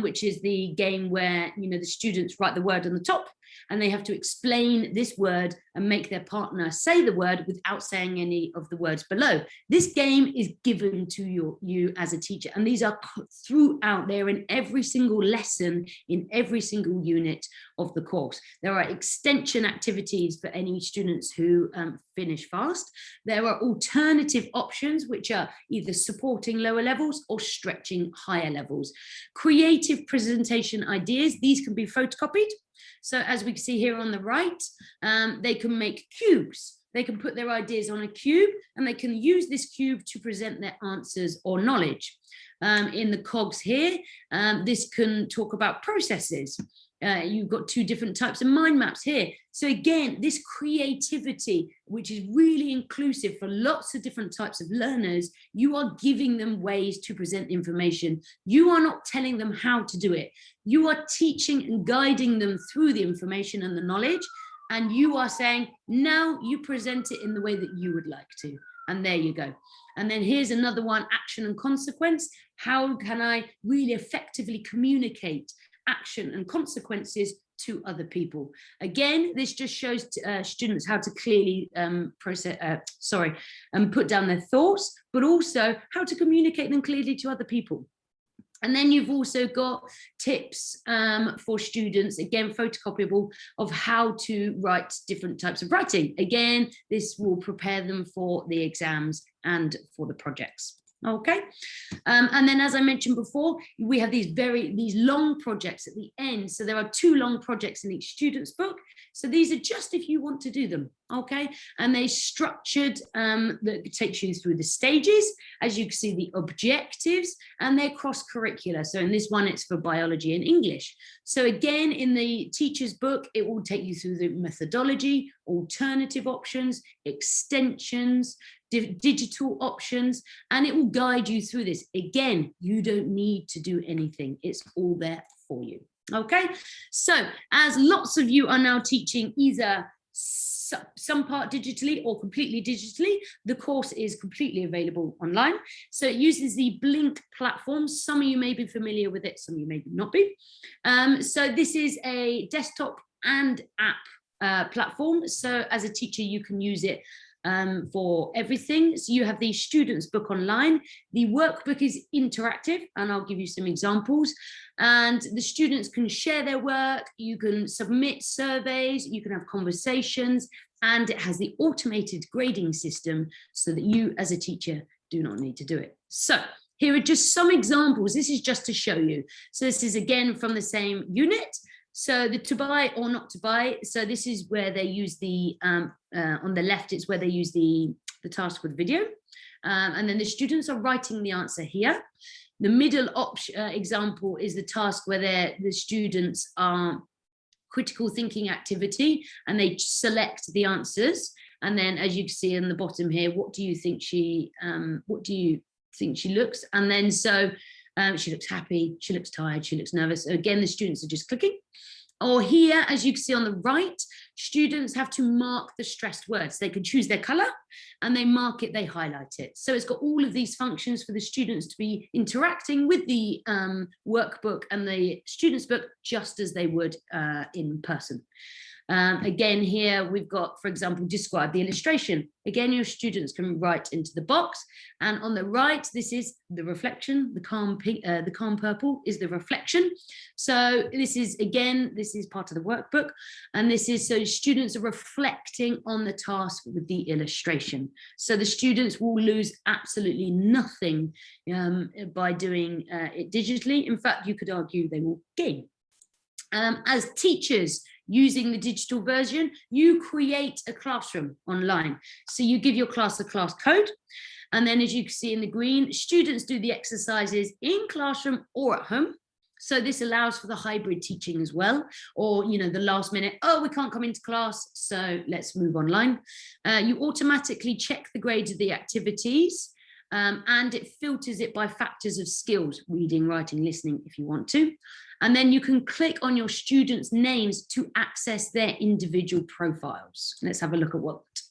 S3: which is the game where the students write the word on the top, and they have to explain this word and make their partner say the word without saying any of the words below. This game is given to you as a teacher, and these are throughout there in every single lesson, in every single unit of the course. There are extension activities for any students who finish fast. There are alternative options, which are either supporting lower levels or stretching higher levels. Creative presentation ideas, these can be photocopied. So as we can see here on the right, they can make cubes. They can put their ideas on a cube, and they can use this cube to present their answers or knowledge. In the cogs here, this can talk about processes. You've got 2 different types of mind maps here. So again, this creativity, which is really inclusive for lots of different types of learners, you are giving them ways to present information. You are not telling them how to do it. You are teaching and guiding them through the information and the knowledge. And you are saying, now you present it in the way that you would like to. And there you go. And then here's another one, action and consequence. How can I really effectively communicate action and consequences to other people? Again, this just shows students how to clearly put down their thoughts, but also how to communicate them clearly to other people. And then you've also got tips for students, again, photocopyable, of how to write different types of writing. Again, this will prepare them for the exams and for the projects. Okay, and then as I mentioned before, we have these long projects at the end. So there are 2 long projects in each student's book. So these are just if you want to do them. Okay, and they're structured, that takes you through the stages, as you can see, the objectives, and they're cross-curricular. So in this one, it's for biology and English. So again, in the teacher's book, it will take you through the methodology, alternative options, extensions, digital options, and it will guide you through this. Again, you don't need to do anything. It's all there for you. Okay, so as lots of you are now teaching either some part digitally or completely digitally, the course is completely available online. So it uses the Blink platform. Some of you may be familiar with it, some of you may not be. So this is a desktop and app platform. So as a teacher, you can use it for everything. So you have the student's book online. The workbook is interactive, and I'll give you some examples. And the students can share their work, you can submit surveys, you can have conversations, and it has the automated grading system so that you as a teacher do not need to do it. So here are just some examples. This is just to show you. So this is again from the same unit. So the to buy or not to buy. So this is where they use the, on the left, it's where they use the task with video. And then the students are writing the answer here. The middle example is the task where the students are critical thinking activity, and they select the answers. And then as you can see in the bottom here, what do you think she looks? And then so she looks happy, she looks tired, she looks nervous. So again, the students are just clicking. Or here, as you can see on the right, students have to mark the stressed words. They can choose their color and they mark it, they highlight it. So it's got all of these functions for the students to be interacting with the workbook and the student's book just as they would in person. Again, here we've got, for example, describe the illustration. Again, your students can write into the box. And on the right, this is the reflection. The calm pink, the calm purple is the reflection. So this is, again, this is part of the workbook. And this is so students are reflecting on the task with the illustration. So the students will lose absolutely nothing by doing it digitally. In fact, you could argue they will gain. As teachers, using the digital version, you create a classroom online. So you give your class the class code. And then as you can see in the green, students do the exercises in classroom or at home. So this allows for the hybrid teaching as well, or, you know, the last minute, oh, we can't come into class, so let's move online. You automatically check the grades of the activities. And it filters it by factors of skills, reading, writing, listening, if you want to. And then you can click on your students' names to access their individual profiles. Let's have a look at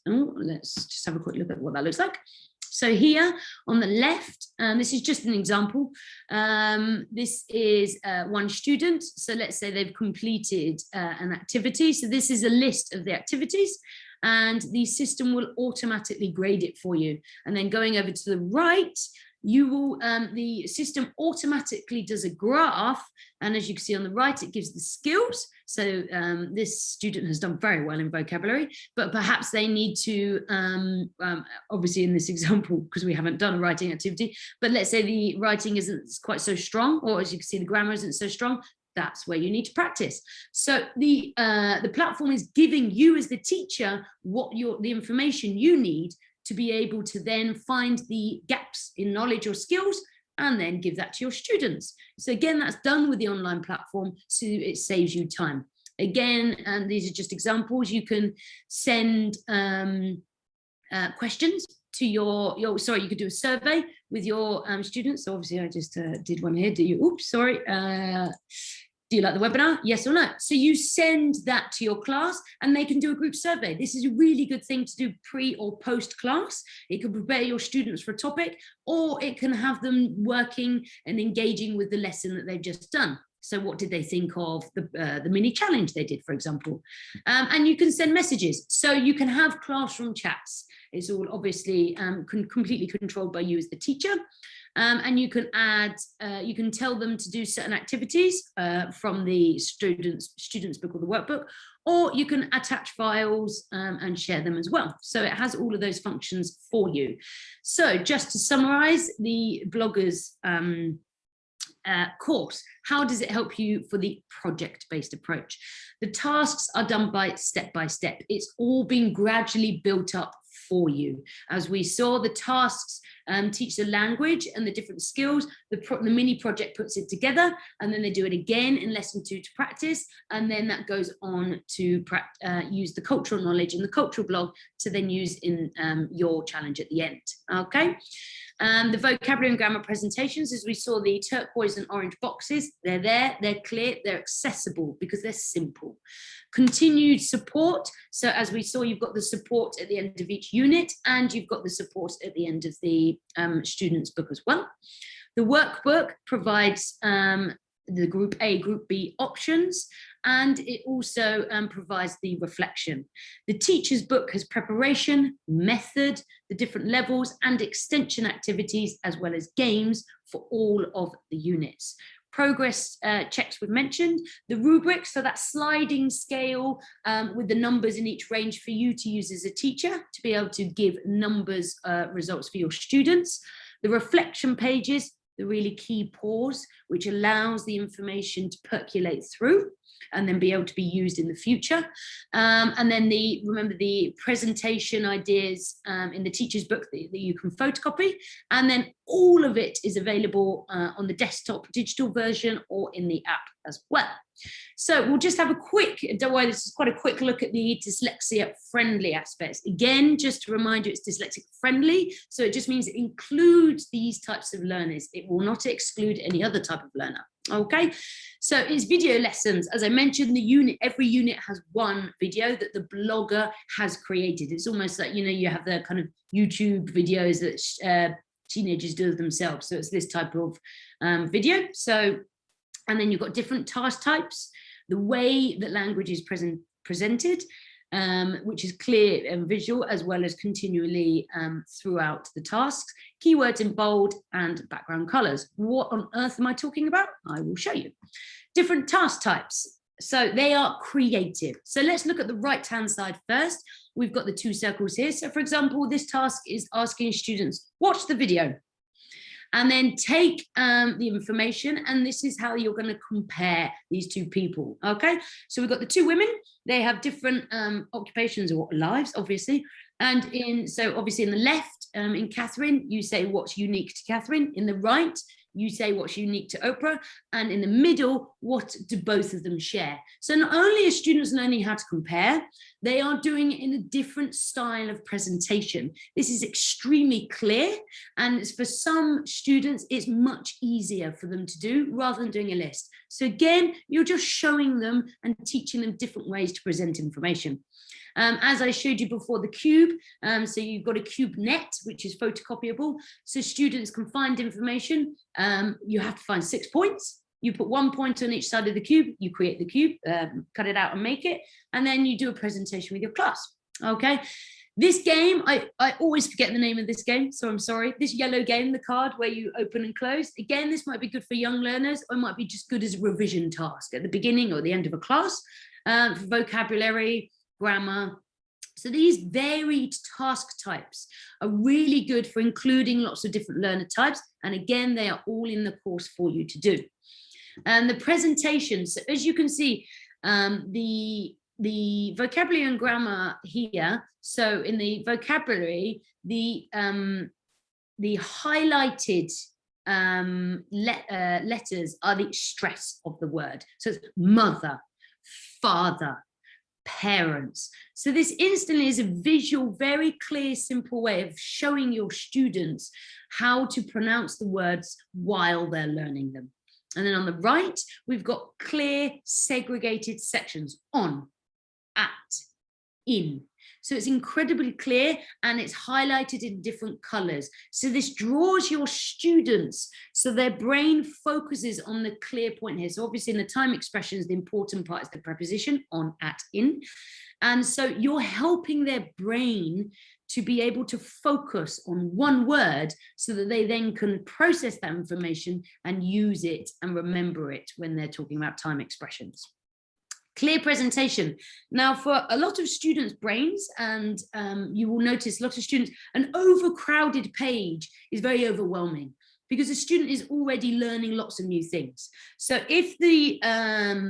S3: let's just have a quick look at what that looks like. So here on the left, this is just an example. This is one student. So let's say they've completed an activity. So this is a list of the activities, and the system will automatically grade it for you. And then going over to the right, you will, the system automatically does a graph. And as you can see on the right, it gives the skills. So this student has done very well in vocabulary, but perhaps they need to, obviously in this example, because we haven't done a writing activity, but let's say the writing isn't quite so strong, or as you can see, the grammar isn't so strong. That's where you need to practice. So the platform is giving you as the teacher the information you need to be able to then find the gaps in knowledge or skills and then give that to your students. So again, that's done with the online platform, so it saves you time. Again, and these are just examples, you can send questions to you could do a survey with your students. So obviously I just did one here. Do you like the webinar? Yes or no? So you send that to your class and they can do a group survey. This is a really good thing to do pre or post class. It can prepare your students for a topic, or it can have them working and engaging with the lesson that they've just done. So what did they think of the mini challenge they did, for example? And you can send messages. So you can have classroom chats. It's all obviously completely controlled by you as the teacher. And you can add, you can tell them to do certain activities from the student's book or the workbook, or you can attach files and share them as well. So it has all of those functions for you. So just to summarize, the bloggers course, how does it help you for the project-based approach? The tasks are done by step. It's all been gradually built up for you. As we saw, the tasks teach the language and the different skills. The mini project puts it together, and then they do it again in lesson 2 to practice, and then that goes on to use the cultural knowledge and the cultural blog to then use in your challenge at the end. Okay. The vocabulary and grammar presentations, as we saw, the turquoise and orange boxes, they're there, they're clear, they're accessible because they're simple. Continued support. So as we saw, you've got the support at the end of each unit, and you've got the support at the end of the student's book as well. The workbook provides the group A, group B options, and it also provides the reflection. The teacher's book has preparation, method, the different levels and extension activities, as well as games for all of the units. Progress checks we've mentioned, the rubrics, so that sliding scale with the numbers in each range for you to use as a teacher to be able to give numbers results for your students. The reflection pages, the really key pause, which allows the information to percolate through and then be able to be used in the future. And then remember the presentation ideas in the teacher's book that you can photocopy. And then all of it is available on the desktop digital version or in the app as well. So we'll just have a quick, don't worry, this is quite a quick look at the dyslexia friendly aspects. Again, just to remind you, it's dyslexic friendly. So it just means it includes these types of learners. It will not exclude any other type of learner. Okay, so it's video lessons. As I mentioned, every unit has one video that the blogger has created. It's almost like, you have the kind of YouTube videos that teenagers do themselves. So it's this type of video. So, and then you've got different task types, the way that language is presented, which is clear and visual, as well as continually throughout the tasks, keywords in bold and background colors. What on earth am I talking about? I will show you. Different task types. So they are creative. So let's look at the right-hand side first. We've got the 2 circles here. So for example, this task is asking students, watch the video. And then take the information, and this is how you're going to compare these 2 people. Okay, so we've got the 2 women. They have different occupations or lives, obviously. And so obviously in the left, in Catherine, you say what's unique to Catherine. In the right, you say what's unique to Oprah. And in the middle, what do both of them share? So not only are students learning how to compare, they are doing it in a different style of presentation. This is extremely clear. And for some students, it's much easier for them to do rather than doing a list. So again, you're just showing them and teaching them different ways to present information. As I showed you before, the cube, so you've got a cube net, which is photocopyable, so students can find information. You have to find 6 points. You put 1 point on each side of the cube, you create the cube, cut it out and make it, and then you do a presentation with your class. Okay, this game, I always forget the name of this game, so I'm sorry. This yellow game, the card where you open and close, again, this might be good for young learners, or it might be just good as a revision task at the beginning or the end of a class, for vocabulary, grammar. So these varied task types are really good for including lots of different learner types. And again, they are all in the course for you to do. And the presentations, as you can see, the vocabulary and grammar here. So in the vocabulary, the highlighted letters are the stress of the word. So it's mother, father, parents. So this instantly is a visual, very clear, simple way of showing your students how to pronounce the words while they're learning them. And then on the right, we've got clear, segregated sections: on, at, in. So it's incredibly clear and it's highlighted in different colors. So this draws your students so their brain focuses on the clear point here. So obviously in the time expressions, the important part is the preposition on, at, in. And so you're helping their brain to be able to focus on one word so that they then can process that information and use it and remember it when they're talking about time expressions. Clear presentation. Now, for a lot of students' brains, and you will notice a lot of students, an overcrowded page is very overwhelming. because the student is already learning lots of new things. So if the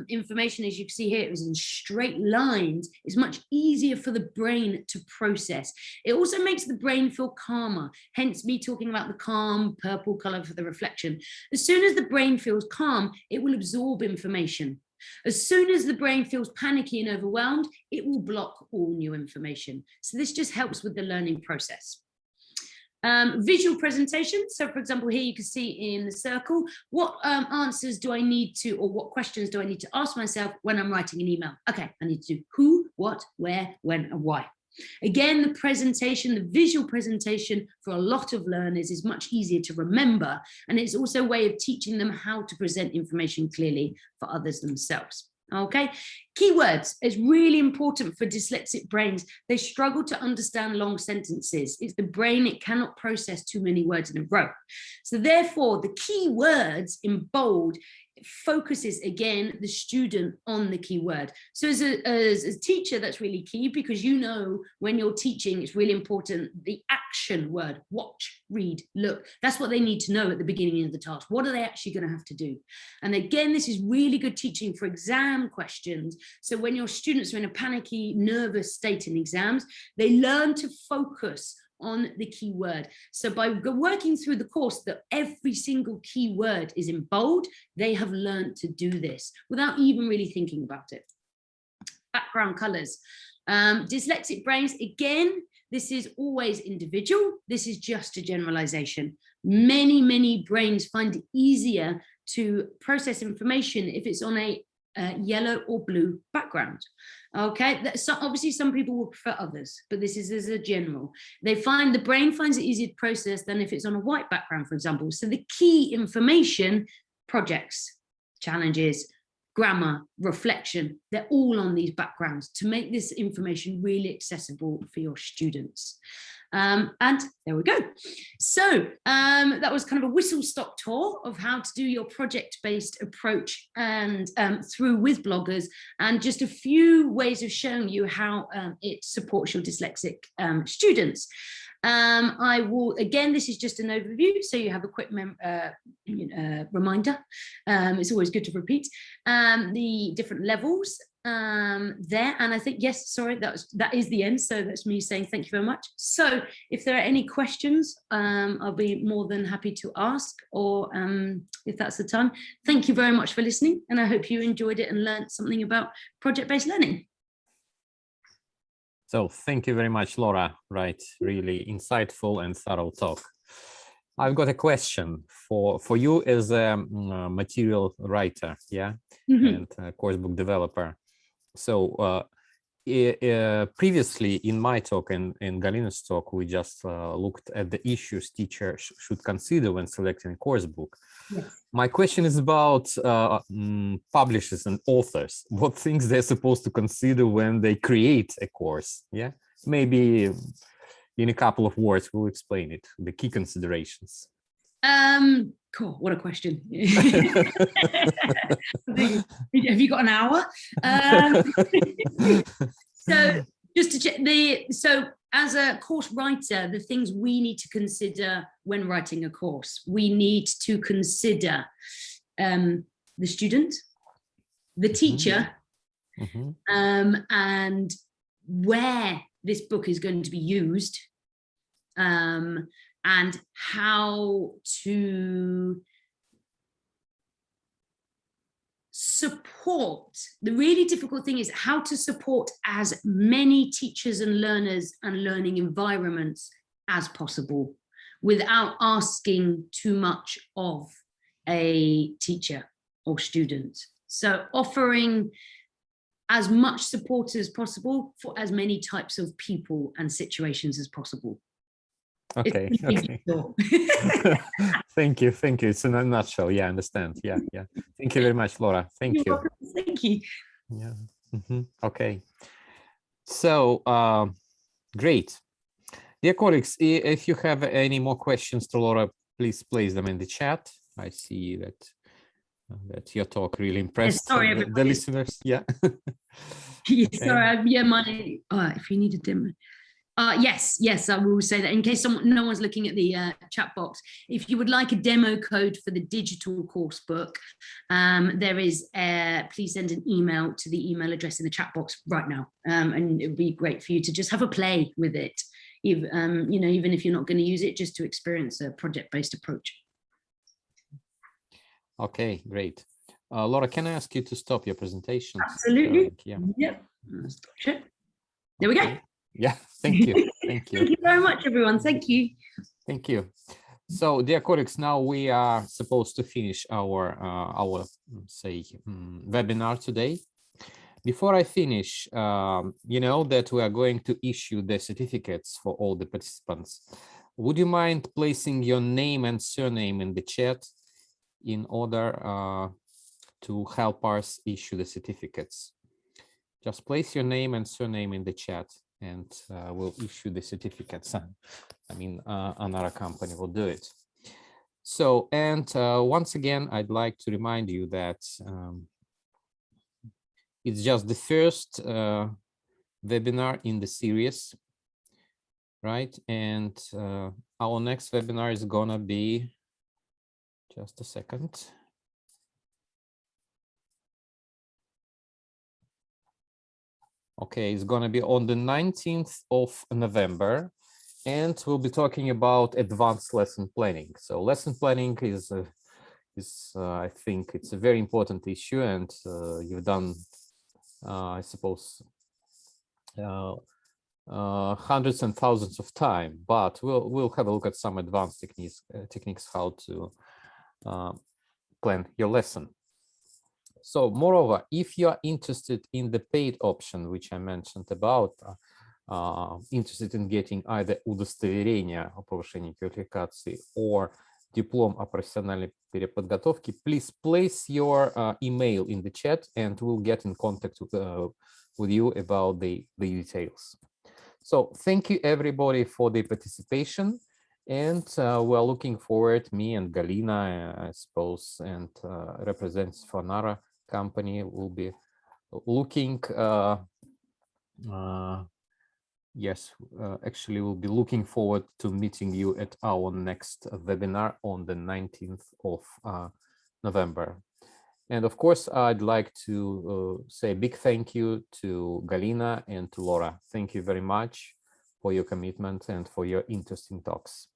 S3: information, as you can see here, is in straight lines, it's much easier for the brain to process. It also makes the brain feel calmer, hence me talking about the calm purple color for the reflection. As soon as the brain feels calm, it will absorb information. As soon as the brain feels panicky and overwhelmed, it will block all new information. So this just helps with the learning process. Visual presentation. So for example, here you can see in the circle, what answers do I need to, or what questions do I need to ask myself when I'm writing an email? Okay, I need to do who, what, where, when, and why. Again, the presentation, the visual presentation for a lot of learners is much easier to remember. And it's also a way of teaching them how to present information clearly for others themselves. Okay, keywords is really important for dyslexic brains. They struggle to understand long sentences. It's the brain, it cannot process too many words in a row. So therefore, the key words in bold focuses again the student on the key word. So as a teacher, that's really key, because you know when you're teaching, it's really important the action word: watch, read, look. That's what they need to know at the beginning of the task. What are they actually going to have to do? And again, this is really good teaching for exam questions. So when your students are in a panicky, nervous state in exams, they learn to focus on the key word. So by working through the course that every single key word is in bold, they have learned to do this without even really thinking about it. Background colors. Dyslexic brains, again, this is always individual. This is just a generalization. Many brains find it easier to process information if it's on a yellow or blue background. Okay, so obviously some people will prefer others, but this is as a general. The brain finds it easier to process than if it's on a white background, for example. So the key information, projects, challenges, grammar, reflection, they're all on these backgrounds to make this information really accessible for your students. And there we go. So that was kind of a whistle-stop tour of how to do your project-based approach and through with bloggers, and just a few ways of showing you how it supports your dyslexic students. I will, again, this is just an overview, so you have a quick reminder. It's always good to repeat the different levels there. And I think, yes, sorry, that is the end. So that's me saying thank you very much. So if there are any questions, I'll be more than happy to ask, or if that's the time. Thank you very much for listening, and I hope you enjoyed it and learned something about project-based learning.
S1: So thank you very much, Laura. Right, really insightful and thorough talk. I've got a question for you as a material writer, yeah, and a course book developer. So previously in my talk and in Galina's talk, we just looked at the issues teachers should consider when selecting a course book.
S3: Yes.
S1: My question is about publishers and authors. What things they're supposed to consider when they create a course? Yeah, maybe in a couple of words, we'll explain it, the key considerations.
S3: Cool, what a question. Have you got an hour? So just to check so as a course writer, the things we need to consider when writing a course, we need to consider the student, the teacher, and where this book is going to be used, and how to support. The really difficult thing is how to support as many teachers and learners and learning environments as possible without asking too much of a teacher or student. So offering as much support as possible for as many types of people and situations as possible.
S1: Okay. Thank you. It's in a nutshell. Yeah, I understand. Yeah. Thank you very much, Laura. Thank you.
S3: Thank you.
S1: Yeah. Okay. So great. Dear colleagues, if you have any more questions to Laura, please place them in the chat. I see that your talk really impressed the listeners. Yeah.
S3: Sorry. If you need a dim. Yes, I will say that in case no one's looking at the chat box. If you would like a demo code for the digital course book, there is, please send an email to the email address in the chat box right now. And it would be great for you to just have a play with it. Even if you're not going to use it, just to experience a project-based approach.
S1: Okay, great. Laura, can I ask you to stop your presentation?
S3: Absolutely.
S1: Yeah.
S3: Yep. There we go.
S1: Yeah, thank you. Thank you.
S3: Thank you very much, everyone. Thank you.
S1: Thank you. So, dear colleagues, now we are supposed to finish our webinar today. Before I finish, you know that we are going to issue the certificates for all the participants. Would you mind placing your name and surname in the chat in order to help us issue the certificates? Just place your name and surname in the chat, and we'll issue the certificates. I mean, Onara company will do it. So, and once again, I'd like to remind you that it's just the first webinar in the series, right? And our next webinar is gonna be, just a second. Okay, it's gonna be on the 19th of November, and we'll be talking about advanced lesson planning. So lesson planning is I think it's a very important issue, and you've done, I suppose, hundreds and thousands of times. But we'll have a look at some advanced techniques how to plan your lesson. So, moreover, if you are interested in the paid option, which I mentioned about, interested in getting either удостоверение о повышении квалификации or диплом о профессиональной переподготовке, please place your email in the chat and we'll get in contact with you about the details. So thank you everybody for the participation, and we're looking forward, me and Galina, I suppose, and representatives for Onara company will be looking, actually we'll be looking forward to meeting you at our next webinar on the 19th of November. And of course, I'd like to say a big thank you to Galina and to Laura. Thank you very much for your commitment and for your interesting talks.